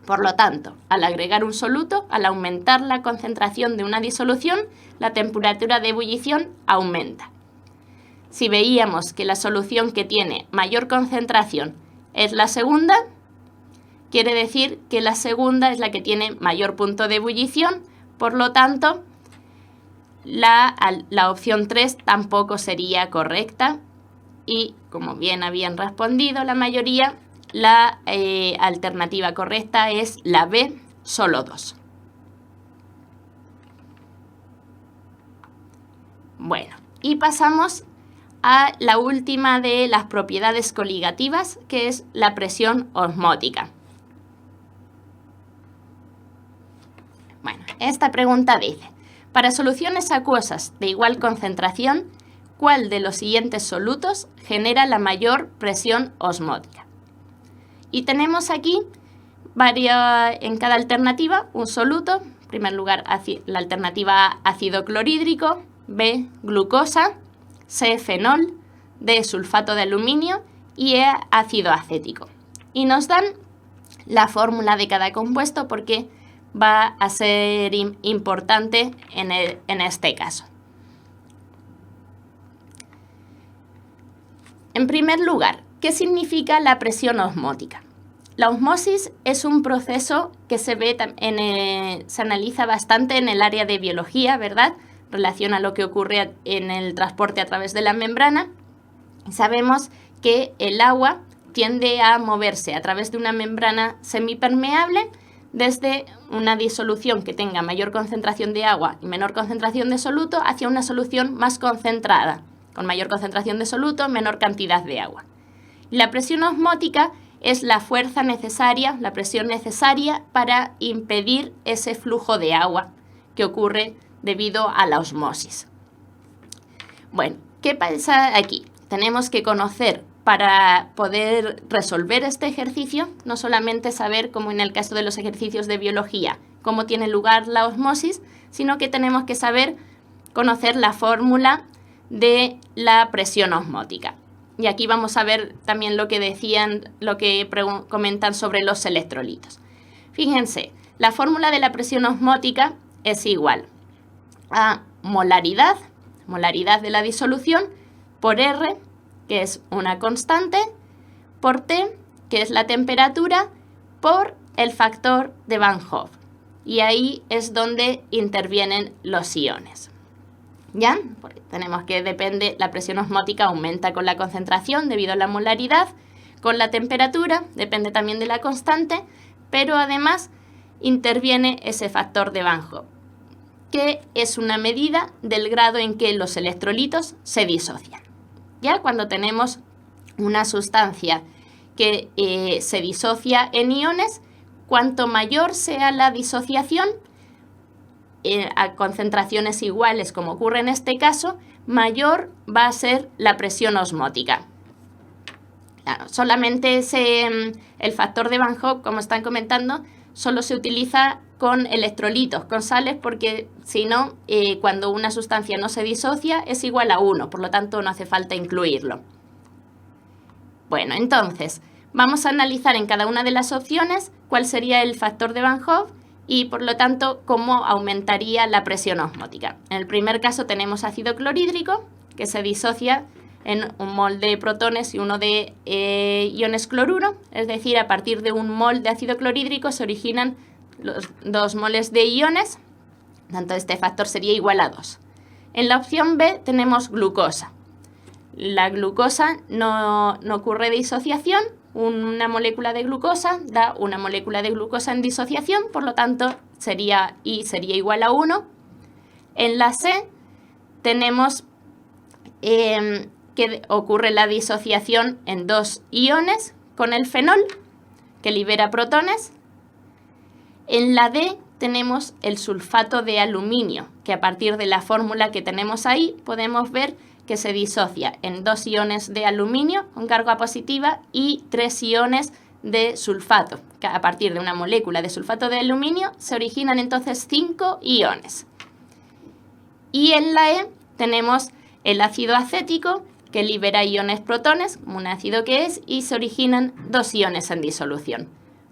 Por lo tanto, al agregar un soluto, al aumentar la concentración de una disolución, la temperatura de ebullición aumenta. Si veíamos que la solución que tiene mayor concentración es la segunda, quiere decir que la segunda es la que tiene mayor punto de ebullición, por lo tanto, la opción 3 tampoco sería correcta y, como bien habían respondido la mayoría, la alternativa correcta es la B, solo 2. Bueno, y pasamos a la última de las propiedades coligativas, que es la presión osmótica. Bueno, esta pregunta dice: para soluciones acuosas de igual concentración, ¿cuál de los siguientes solutos genera la mayor presión osmótica? Y tenemos aquí en cada alternativa un soluto. En primer lugar, la alternativa A, ácido clorhídrico, B, glucosa, C, fenol, D, sulfato de aluminio y E, ácido acético. Y nos dan la fórmula de cada compuesto porque va a ser importante en este caso. En primer lugar, ¿qué significa la presión osmótica? La osmosis es un proceso que se analiza bastante en el área de biología, ¿verdad? Relaciona lo que ocurre en el transporte a través de la membrana. Sabemos que el agua tiende a moverse a través de una membrana semipermeable desde una disolución que tenga mayor concentración de agua y menor concentración de soluto hacia una solución más concentrada, con mayor concentración de soluto, menor cantidad de agua. Y la presión osmótica es la fuerza necesaria, la presión necesaria para impedir ese flujo de agua que ocurre debido a la osmosis. Bueno, ¿qué pasa aquí? Tenemos que conocer, para poder resolver este ejercicio, no solamente saber, como en el caso de los ejercicios de biología, cómo tiene lugar la osmosis, sino que tenemos que conocer la fórmula de la presión osmótica. Y aquí vamos a ver también lo que comentan sobre los electrolitos. Fíjense, la fórmula de la presión osmótica es igual a molaridad de la disolución, por R, que es una constante, por T, que es la temperatura, por el factor de Van Hoff. Y ahí es donde intervienen los iones. ¿Ya? Porque tenemos que la presión osmótica aumenta con la concentración debido a la molaridad, con la temperatura, depende también de la constante, pero además interviene ese factor de Van Hoff, que es una medida del grado en que los electrolitos se disocian. Ya cuando tenemos una sustancia que se disocia en iones, cuanto mayor sea la disociación, a concentraciones iguales como ocurre en este caso, mayor va a ser la presión osmótica. Claro, solamente el factor de Van Hoff, como están comentando, solo se utiliza con electrolitos, con sales, porque si no, cuando una sustancia no se disocia es igual a 1, por lo tanto no hace falta incluirlo. Bueno, entonces, vamos a analizar en cada una de las opciones cuál sería el factor de Van Hoff y, por lo tanto, cómo aumentaría la presión osmótica. En el primer caso tenemos ácido clorhídrico, que se disocia en un mol de protones y uno de iones cloruro, es decir, a partir de un mol de ácido clorhídrico se originan los 2 moles de iones, tanto este factor sería igual a 2. En la opción B tenemos glucosa. La glucosa no ocurre disociación, una molécula de glucosa da una molécula de glucosa en disociación, por lo tanto sería igual a 1. En la C tenemos que ocurre la disociación en 2 iones con el fenol, que libera protones. En la D tenemos el sulfato de aluminio, que a partir de la fórmula que tenemos ahí podemos ver que se disocia en 2 iones de aluminio con carga positiva y 3 iones de sulfato. Que a partir de una molécula de sulfato de aluminio se originan entonces 5 iones. Y en la E tenemos el ácido acético, que libera iones protones, como un ácido que es, y se originan 2 iones en disolución.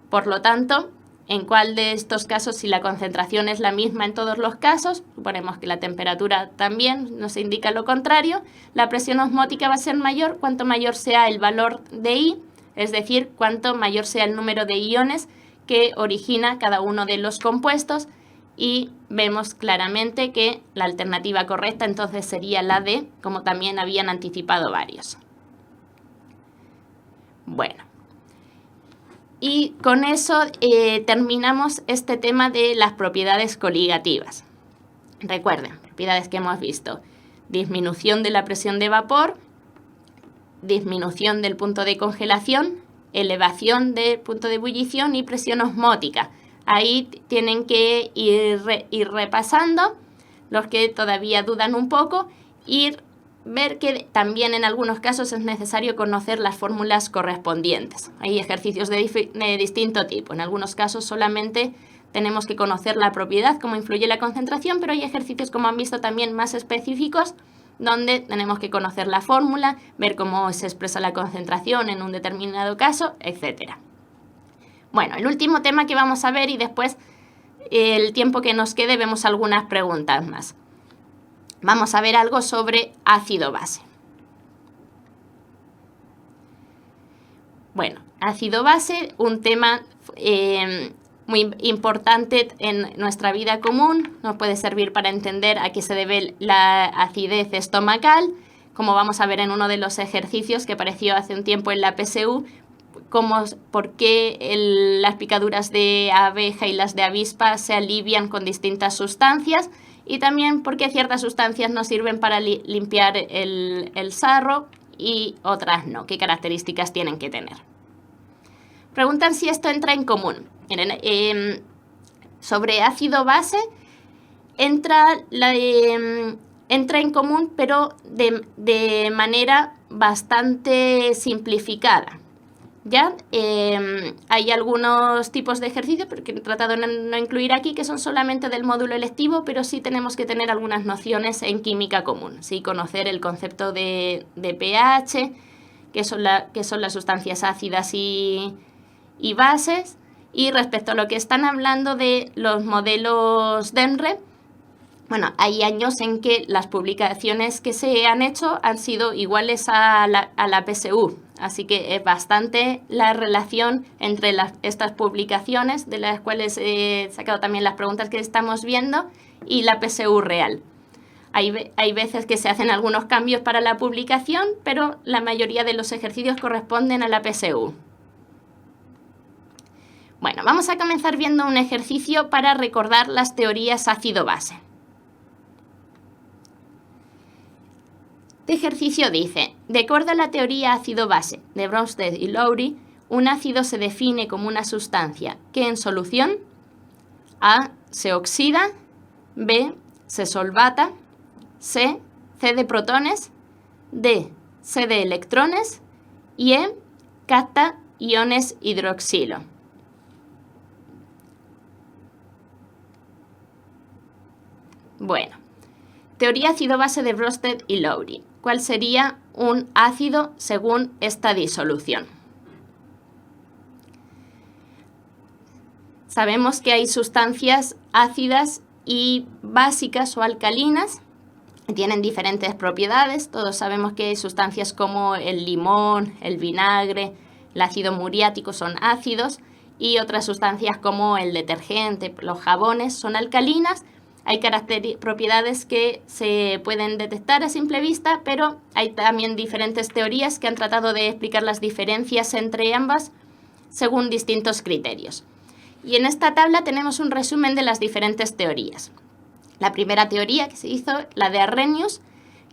Por lo tanto, ¿en cuál de estos casos, si la concentración es la misma en todos los casos, suponemos que la temperatura también nos indica lo contrario, la presión osmótica va a ser mayor cuanto mayor sea el valor de I, es decir, cuanto mayor sea el número de iones que origina cada uno de los compuestos, y vemos claramente que la alternativa correcta entonces sería la D, como también habían anticipado varios. Bueno. Y con eso terminamos este tema de las propiedades coligativas. Recuerden, propiedades que hemos visto: disminución de la presión de vapor, disminución del punto de congelación, elevación del punto de ebullición y presión osmótica. Ahí tienen que ir repasando, los que todavía dudan un poco, ver que también en algunos casos es necesario conocer las fórmulas correspondientes. Hay ejercicios de distinto tipo. En algunos casos solamente tenemos que conocer la propiedad, cómo influye la concentración, pero hay ejercicios, como han visto, también más específicos, donde tenemos que conocer la fórmula, ver cómo se expresa la concentración en un determinado caso, etc. Bueno, el último tema que vamos a ver, y después el tiempo que nos quede vemos algunas preguntas más. Vamos a ver algo sobre ácido-base. Bueno, ácido-base, un tema muy importante en nuestra vida común. Nos puede servir para entender a qué se debe la acidez estomacal, como vamos a ver en uno de los ejercicios que apareció hace un tiempo en la PSU, por qué las picaduras de abeja y las de avispa se alivian con distintas sustancias, y también por qué ciertas sustancias nos sirven para limpiar el sarro y otras no, qué características tienen que tener. Preguntan si esto entra en común. Miren, sobre ácido-base entra en común, pero de manera bastante simplificada. Ya hay algunos tipos de ejercicios, porque he tratado de no incluir aquí, que son solamente del módulo electivo, pero sí tenemos que tener algunas nociones en química común. Sí, conocer el concepto de pH, que son las sustancias ácidas y bases, Y respecto a lo que están hablando de los modelos DENRE, bueno, hay años en que las publicaciones que se han hecho han sido iguales a la PSU, así que es bastante la relación entre estas publicaciones, de las cuales he sacado también las preguntas que estamos viendo, y la PSU real. Hay veces que se hacen algunos cambios para la publicación, pero la mayoría de los ejercicios corresponden a la PSU. Bueno, vamos a comenzar viendo un ejercicio para recordar las teorías ácido-base. Este ejercicio dice, de acuerdo a la teoría ácido-base de Bronsted y Lowry, un ácido se define como una sustancia que en solución A. se oxida, B. se solvata, C. cede protones, D. cede electrones y E. capta iones hidroxilo. Bueno, teoría ácido-base de Bronsted y Lowry. ¿Cuál sería un ácido según esta disolución? Sabemos que hay sustancias ácidas y básicas o alcalinas, tienen diferentes propiedades. Todos sabemos que hay sustancias como el limón, el vinagre, el ácido muriático son ácidos, y otras sustancias como el detergente, los jabones son alcalinas. Hay propiedades que se pueden detectar a simple vista, pero hay también diferentes teorías que han tratado de explicar las diferencias entre ambas según distintos criterios. Y en esta tabla tenemos un resumen de las diferentes teorías. La primera teoría que se hizo, la de Arrhenius,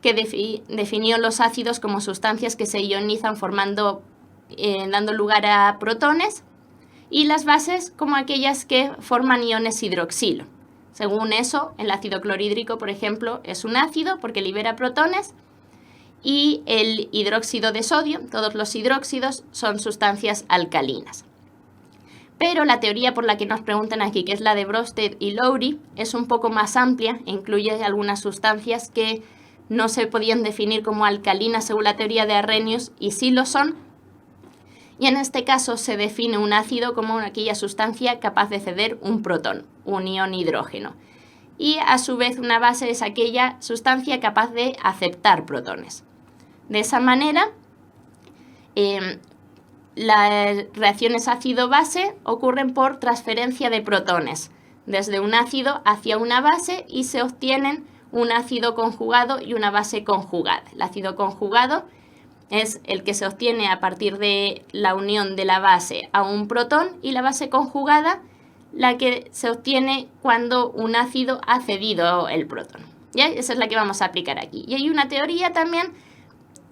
que definió los ácidos como sustancias que se ionizan dando lugar a protones, y las bases como aquellas que forman iones hidroxilo. Según eso, el ácido clorhídrico, por ejemplo, es un ácido porque libera protones, y el hidróxido de sodio, todos los hidróxidos, son sustancias alcalinas. Pero la teoría por la que nos preguntan aquí, que es la de Bronsted y Lowry, es un poco más amplia e incluye algunas sustancias que no se podían definir como alcalinas según la teoría de Arrhenius y sí lo son. Y en este caso se define un ácido como aquella sustancia capaz de ceder un protón, un ion hidrógeno. Y a su vez una base es aquella sustancia capaz de aceptar protones. De esa manera, las reacciones ácido-base ocurren por transferencia de protones desde un ácido hacia una base y se obtienen un ácido conjugado y una base conjugada. El ácido conjugado es el que se obtiene a partir de la unión de la base a un protón, y la base conjugada la que se obtiene cuando un ácido ha cedido el protón. ¿Ya? Esa es la que vamos a aplicar aquí. Y hay una teoría también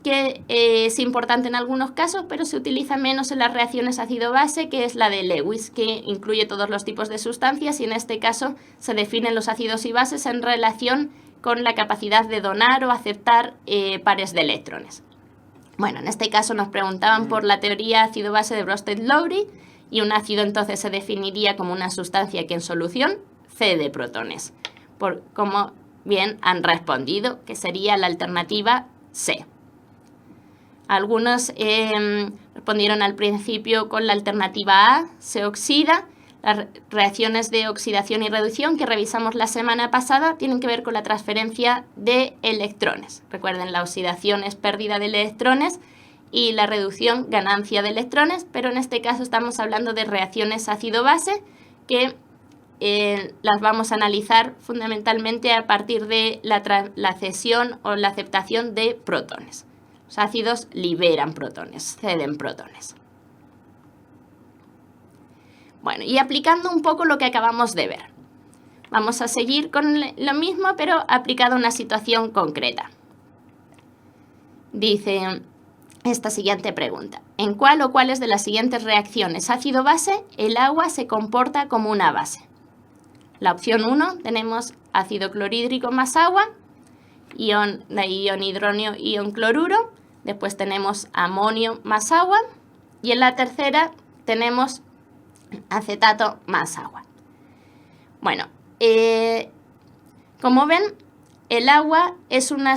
que es importante en algunos casos, pero se utiliza menos en las reacciones ácido-base, que es la de Lewis, que incluye todos los tipos de sustancias, y en este caso se definen los ácidos y bases en relación con la capacidad de donar o aceptar pares de electrones. Bueno, en este caso nos preguntaban por la teoría ácido-base de Bronsted-Lowry, y un ácido entonces se definiría como una sustancia que en solución cede protones, como bien han respondido, que sería la alternativa C. Algunos respondieron al principio con la alternativa A, se oxida. Las reacciones de oxidación y reducción que revisamos la semana pasada tienen que ver con la transferencia de electrones. Recuerden, la oxidación es pérdida de electrones y la reducción ganancia de electrones, pero en este caso estamos hablando de reacciones ácido-base que las vamos a analizar fundamentalmente a partir de la cesión o la aceptación de protones. Los ácidos liberan protones, ceden protones. Bueno, y aplicando un poco lo que acabamos de ver. Vamos a seguir con lo mismo, pero aplicado a una situación concreta. Dice esta siguiente pregunta. ¿En cuál o cuáles de las siguientes reacciones ácido-base el agua se comporta como una base? La opción 1 tenemos ácido clorhídrico más agua, ion hidronio, ion cloruro. Después tenemos amonio más agua. Y en la tercera tenemos acetato más agua. Bueno, como ven, el agua es una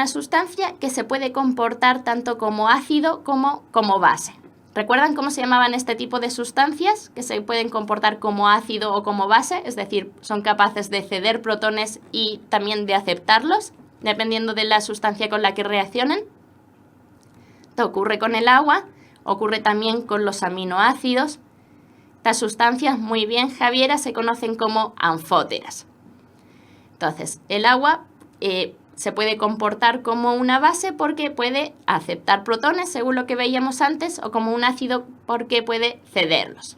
sustancia que se puede comportar tanto como ácido como base. ¿Recuerdan cómo se llamaban este tipo de sustancias que se pueden comportar como ácido o como base? Es decir, son capaces de ceder protones y también de aceptarlos, dependiendo de la sustancia con la que reaccionen. Esto ocurre con el agua, ocurre también con los aminoácidos. Estas sustancias, muy bien, Javiera, se conocen como anfóteras. Entonces, el agua se puede comportar como una base porque puede aceptar protones, según lo que veíamos antes, o como un ácido porque puede cederlos.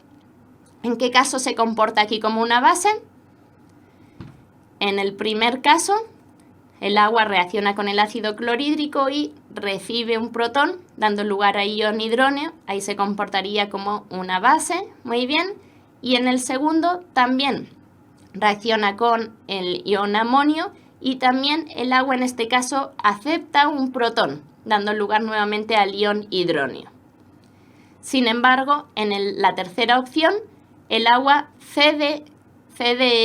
¿En qué caso se comporta aquí como una base? En el primer caso, el agua reacciona con el ácido clorhídrico y recibe un protón, dando lugar a ion hidróneo. Ahí se comportaría como una base, muy bien. Y en el segundo también reacciona con el ion amonio y también el agua en este caso acepta un protón, dando lugar nuevamente al ion hidróneo. Sin embargo, en la tercera opción, el agua cede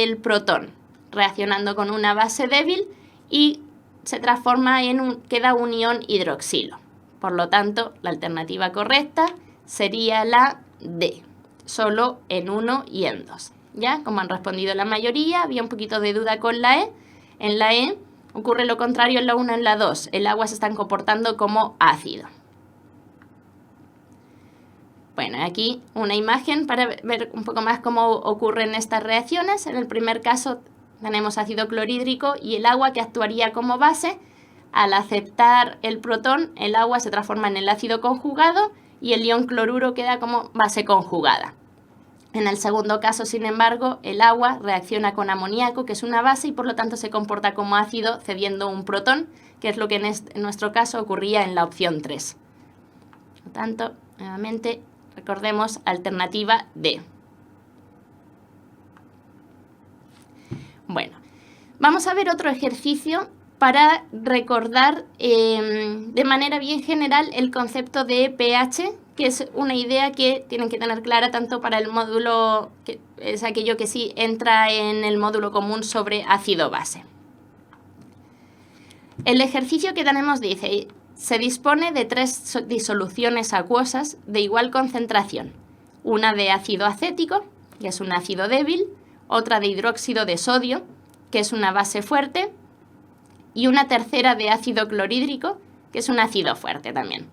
el protón, reaccionando con una base débil y se transforma queda un ion hidroxilo. Por lo tanto, la alternativa correcta sería la D, solo en 1 y en 2. ¿Ya? Como han respondido la mayoría, había un poquito de duda con la E. En la E ocurre lo contrario en la 1 y en la 2. El agua se está comportando como ácido. Bueno, aquí una imagen para ver un poco más cómo ocurren estas reacciones. En el primer caso tenemos ácido clorhídrico y el agua que actuaría como base. Al aceptar el protón, el agua se transforma en el ácido conjugado y el ion cloruro queda como base conjugada. En el segundo caso, sin embargo, el agua reacciona con amoníaco, que es una base, y por lo tanto se comporta como ácido cediendo un protón, que es lo que en nuestro caso ocurría en la opción 3. Por lo tanto, nuevamente, recordemos alternativa D. Bueno, vamos a ver otro ejercicio para recordar de manera bien general el concepto de pH, que es una idea que tienen que tener clara tanto para el módulo, que es aquello que sí entra en el módulo común sobre ácido-base. El ejercicio que tenemos dice, se dispone de 3 disoluciones acuosas de igual concentración, una de ácido acético, que es un ácido débil, otra de hidróxido de sodio, que es una base fuerte, y una tercera de ácido clorhídrico, que es un ácido fuerte también.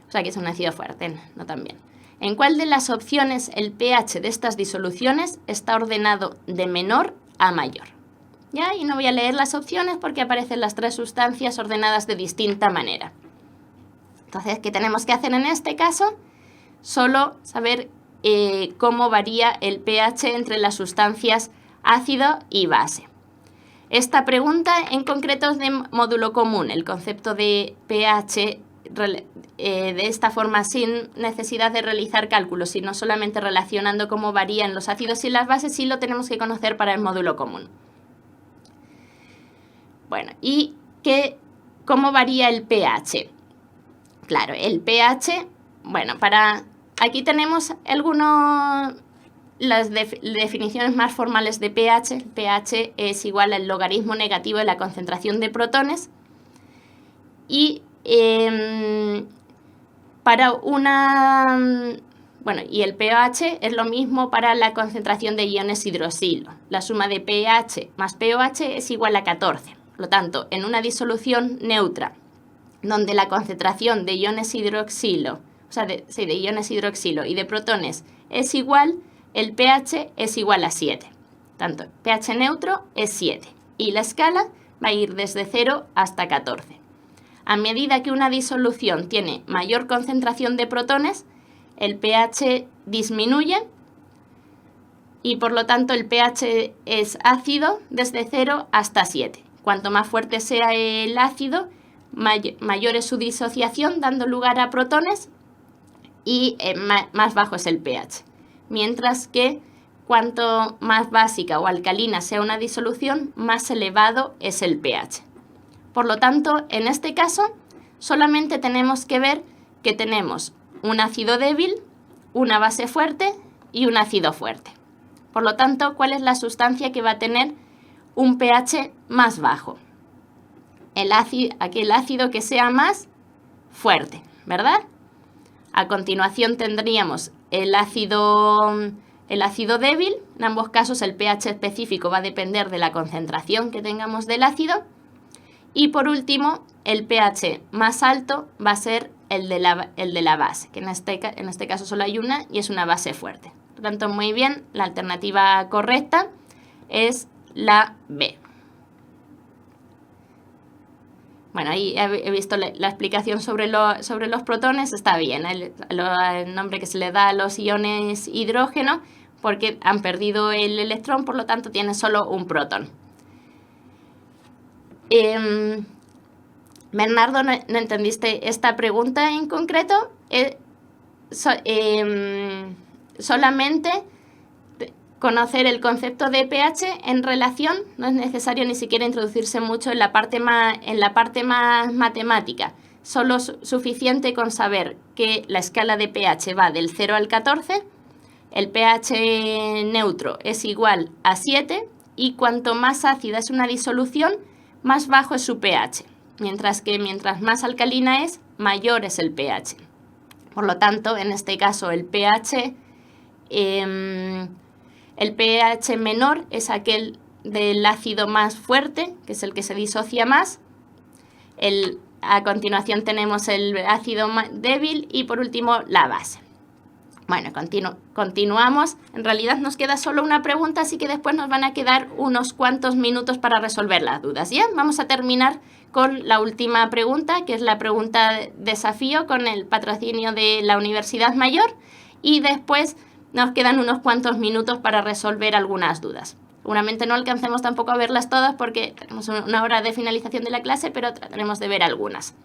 O sea, que es un ácido fuerte, no tan bien. ¿En cuál de las opciones el pH de estas disoluciones está ordenado de menor a mayor? ¿Ya? Y no voy a leer las opciones porque aparecen las 3 sustancias ordenadas de distinta manera. Entonces, ¿qué tenemos que hacer en este caso? Solo saber cómo varía el pH entre las sustancias ácido y base. Esta pregunta en concreto es de módulo común, el concepto de pH de esta forma sin necesidad de realizar cálculos, sino solamente relacionando cómo varían los ácidos y las bases, sí lo tenemos que conocer para el módulo común. Bueno, ¿y cómo varía el pH? Claro, el pH, bueno, aquí tenemos las definiciones más formales de pH. El pH es igual al logaritmo negativo de la concentración de protones y y el pH es lo mismo para la concentración de iones hidroxilo. La suma de pH más pOH es igual a 14. Por lo tanto, en una disolución neutra, donde la concentración de iones hidroxilo, de iones hidroxilo y de protones es igual, el pH es igual a 7. Tanto pH neutro es 7. Y la escala va a ir desde 0 hasta 14. A medida que una disolución tiene mayor concentración de protones, el pH disminuye y por lo tanto el pH es ácido desde 0 hasta 7. Cuanto más fuerte sea el ácido, mayor es su disociación, dando lugar a protones, y más bajo es el pH. Mientras que cuanto más básica o alcalina sea una disolución, más elevado es el pH. Por lo tanto, en este caso, solamente tenemos que ver que tenemos un ácido débil, una base fuerte y un ácido fuerte. Por lo tanto, ¿cuál es la sustancia que va a tener un pH más bajo? Aquel ácido que sea más fuerte, ¿verdad? A continuación tendríamos el ácido débil. En ambos casos el pH específico va a depender de la concentración que tengamos del ácido. Y por último, el pH más alto va a ser el de la base, que en este caso solo hay una y es una base fuerte. Por lo tanto, muy bien, la alternativa correcta es la B. Bueno, ahí he visto la explicación sobre los protones, está bien, el nombre que se le da a los iones hidrógeno, porque han perdido el electrón, por lo tanto tienen solo un protón. Bernardo, no entendiste esta pregunta en concreto. Solamente conocer el concepto de pH en relación, no es necesario ni siquiera introducirse mucho en la parte más matemática. Solo suficiente con saber que la escala de pH va del 0 al 14, el pH neutro es igual a 7 y cuanto más ácida es una disolución, más bajo es su pH. Mientras más alcalina es, mayor es el pH. Por lo tanto, en este caso el pH menor es aquel del ácido más fuerte, que es el que se disocia más. A continuación tenemos el ácido débil y por último la base. Bueno, continuamos. En realidad nos queda solo una pregunta, así que después nos van a quedar unos cuantos minutos para resolver las dudas. ¿Ya? Vamos a terminar con la última pregunta, que es la pregunta desafío con el patrocinio de la Universidad Mayor, y después nos quedan unos cuantos minutos para resolver algunas dudas. Seguramente no alcancemos tampoco a verlas todas porque tenemos una hora de finalización de la clase, pero trataremos de ver algunas.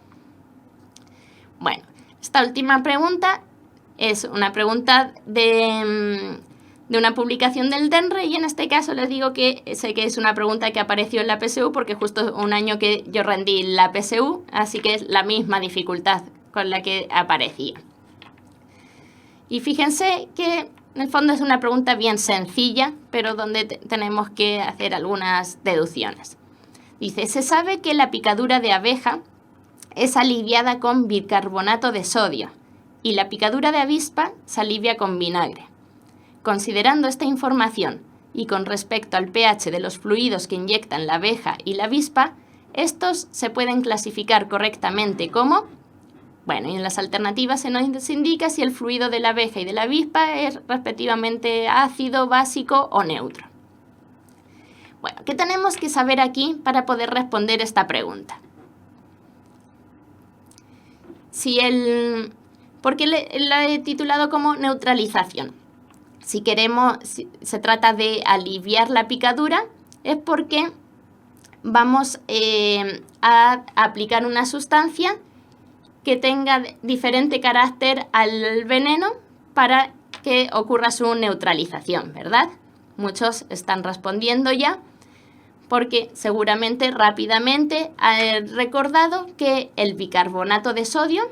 Bueno, esta última pregunta es una pregunta de una publicación del DENRE y en este caso les digo que sé que es una pregunta que apareció en la PSU porque justo un año que yo rendí la PSU, así que es la misma dificultad con la que aparecía. Y fíjense que en el fondo es una pregunta bien sencilla, pero donde tenemos que hacer algunas deducciones. Dice, se sabe que la picadura de abeja es aliviada con bicarbonato de sodio y la picadura de avispa se alivia con vinagre. Considerando esta información y con respecto al pH de los fluidos que inyectan la abeja y la avispa, estos se pueden clasificar correctamente como... Bueno, y en las alternativas se nos indica si el fluido de la abeja y de la avispa es respectivamente ácido, básico o neutro. Bueno, ¿qué tenemos que saber aquí para poder responder esta pregunta? ¿Por qué la he titulado como neutralización? Si se trata de aliviar la picadura, es porque vamos a aplicar una sustancia que tenga diferente carácter al veneno para que ocurra su neutralización, ¿verdad? Muchos están respondiendo ya porque seguramente rápidamente han recordado que el bicarbonato de sodio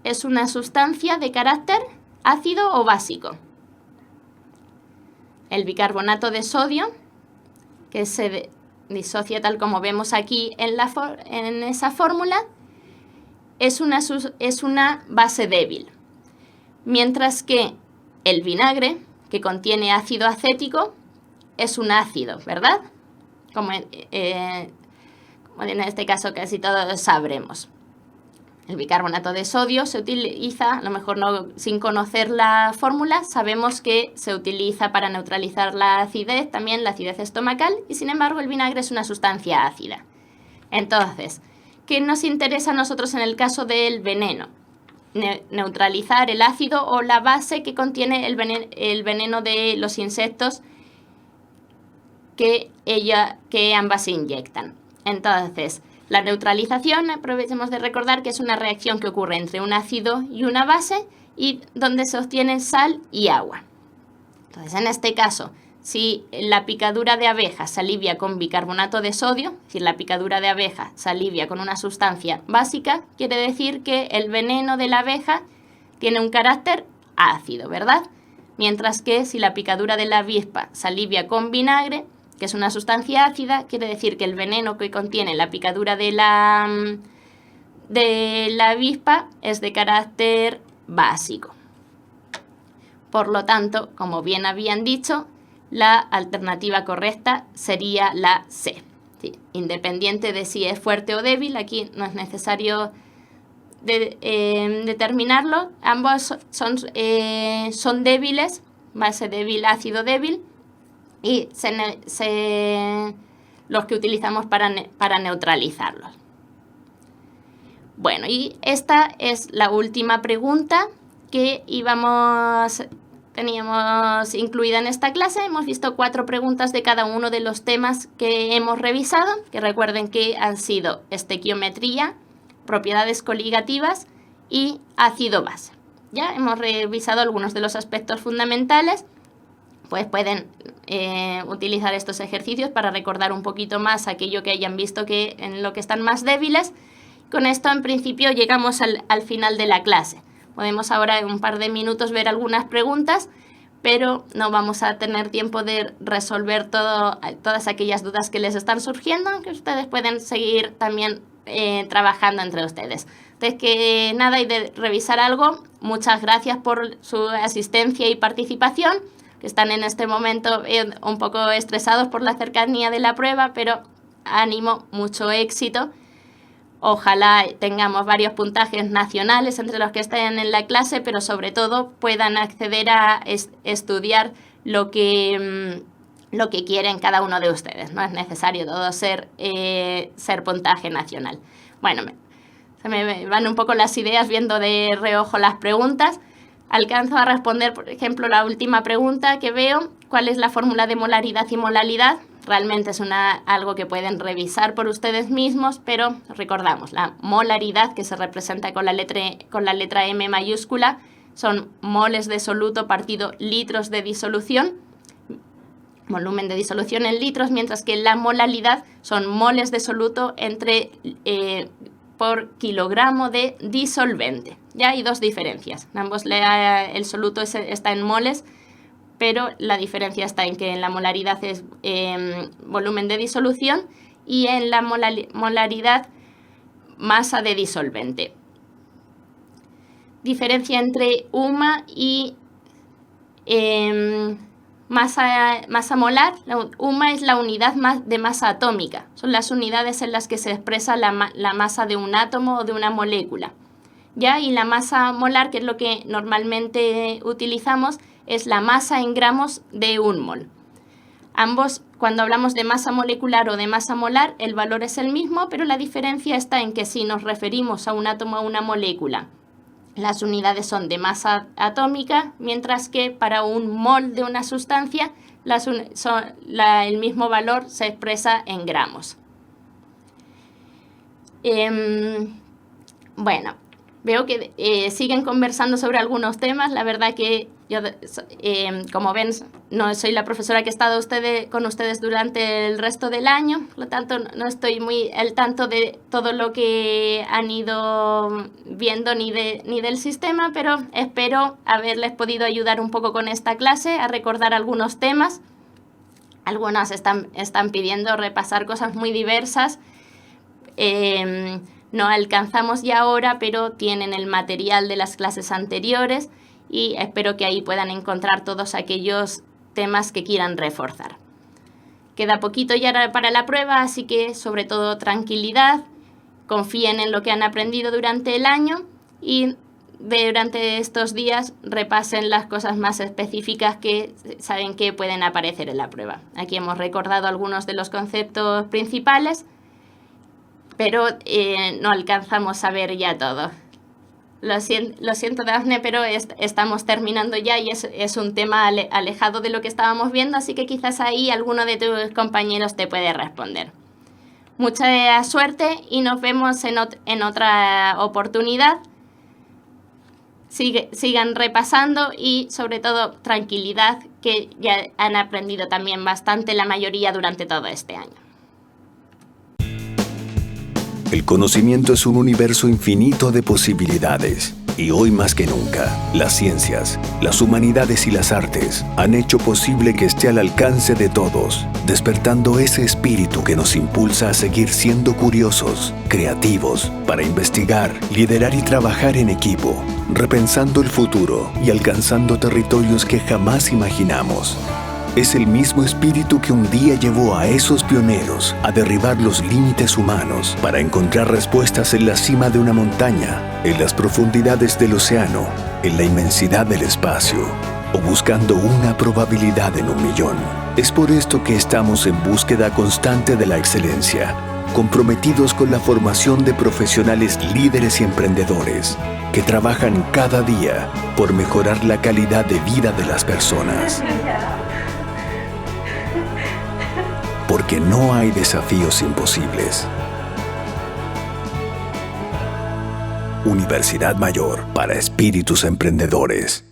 es una sustancia de carácter ácido o básico. El bicarbonato de sodio, que se disocia tal como vemos aquí en esa fórmula, es una base débil, mientras que el vinagre, que contiene ácido acético, es un ácido, ¿verdad? Como en este caso casi todos sabremos. El bicarbonato de sodio se utiliza, a lo mejor no sin conocer la fórmula, sabemos que se utiliza para neutralizar la acidez, también la acidez estomacal, y sin embargo el vinagre es una sustancia ácida. Entonces, ¿qué nos interesa a nosotros en el caso del veneno? Neutralizar el ácido o la base que contiene el veneno de los insectos que ambas se inyectan. Entonces, la neutralización, aprovechemos de recordar que es una reacción que ocurre entre un ácido y una base y donde se obtiene sal y agua. Entonces, en este caso, si la picadura de abeja se alivia con bicarbonato de sodio, es decir, la picadura de abeja se alivia con una sustancia básica, quiere decir que el veneno de la abeja tiene un carácter ácido, ¿verdad? Mientras que si la picadura de la avispa se alivia con vinagre, que es una sustancia ácida, quiere decir que el veneno que contiene la picadura de la avispa es de carácter básico. Por lo tanto, como bien habían dicho, la alternativa correcta sería la C. Sí, independiente de si es fuerte o débil, aquí no es necesario determinarlo. Ambos son débiles, base débil, ácido débil, y los que utilizamos para neutralizarlos. Bueno, y esta es la última pregunta que teníamos incluida en esta clase. Hemos visto 4 preguntas de cada uno de los temas que hemos revisado, que recuerden que han sido estequiometría, propiedades coligativas y ácido base. Ya hemos revisado algunos de los aspectos fundamentales, pues pueden utilizar estos ejercicios para recordar un poquito más aquello que hayan visto que en lo que están más débiles. Con esto, en principio, llegamos al final de la clase. Podemos ahora en un par de minutos ver algunas preguntas, pero no vamos a tener tiempo de resolver todas aquellas dudas que les están surgiendo, que ustedes pueden seguir también trabajando entre ustedes. Entonces, que nada, y de revisar algo, muchas gracias por su asistencia y participación, que están en este momento un poco estresados por la cercanía de la prueba, pero ánimo, mucho éxito. Ojalá tengamos varios puntajes nacionales entre los que estén en la clase, pero sobre todo puedan acceder a estudiar lo que quieren cada uno de ustedes. No es necesario todo ser puntaje nacional. Bueno, se me van un poco las ideas viendo de reojo las preguntas. Alcanzo a responder, por ejemplo, la última pregunta que veo. ¿Cuál es la fórmula de molaridad y molalidad? Realmente es algo que pueden revisar por ustedes mismos, pero recordamos, la molaridad, que se representa con la letra M mayúscula, son moles de soluto partido litros de disolución, volumen de disolución en litros, mientras que la molalidad son moles de soluto por kilogramo de disolvente. Ya hay 2 diferencias. En ambos el soluto está en moles, pero la diferencia está en que en la molaridad es volumen de disolución y en la molaridad masa de disolvente. Diferencia entre UMA y masa molar. La UMA es la unidad de masa atómica. Son las unidades en las que se expresa la masa de un átomo o de una molécula. ¿Ya? Y la masa molar, que es lo que normalmente utilizamos, es la masa en gramos de un mol. Ambos, cuando hablamos de masa molecular o de masa molar, el valor es el mismo, pero la diferencia está en que si nos referimos a un átomo o a una molécula, las unidades son de masa atómica, mientras que para un mol de una sustancia, el mismo valor se expresa en gramos. Bueno, veo que siguen conversando sobre algunos temas. La verdad que yo, como ven, no soy la profesora que ha estado con ustedes durante el resto del año, por lo tanto no estoy muy al tanto de todo lo que han ido viendo ni del sistema, pero espero haberles podido ayudar un poco con esta clase a recordar algunos temas. Algunas están pidiendo repasar cosas muy diversas. No alcanzamos ya ahora, pero tienen el material de las clases anteriores y espero que ahí puedan encontrar todos aquellos temas que quieran reforzar. Queda poquito ya para la prueba, así que sobre todo tranquilidad, confíen en lo que han aprendido durante el año y durante estos días repasen las cosas más específicas que saben que pueden aparecer en la prueba. Aquí hemos recordado algunos de los conceptos principales, pero no alcanzamos a ver ya todo. Lo siento, Dafne, pero estamos terminando ya y es un tema alejado de lo que estábamos viendo, así que quizás ahí alguno de tus compañeros te puede responder. Mucha suerte y nos vemos en otra oportunidad. Sigan repasando y sobre todo tranquilidad, que ya han aprendido también bastante la mayoría durante todo este año. El conocimiento es un universo infinito de posibilidades. Y hoy más que nunca, las ciencias, las humanidades y las artes han hecho posible que esté al alcance de todos, despertando ese espíritu que nos impulsa a seguir siendo curiosos, creativos, para investigar, liderar y trabajar en equipo. repensando el futuro y alcanzando territorios que jamás imaginamos. Es el mismo espíritu que un día llevó a esos pioneros a derribar los límites humanos para encontrar respuestas en la cima de una montaña, en las profundidades del océano, en la inmensidad del espacio, o buscando una probabilidad en 1.000.000. Es por esto que estamos en búsqueda constante de la excelencia, comprometidos con la formación de profesionales líderes y emprendedores que trabajan cada día por mejorar la calidad de vida de las personas. Porque no hay desafíos imposibles. Universidad Mayor para espíritus emprendedores.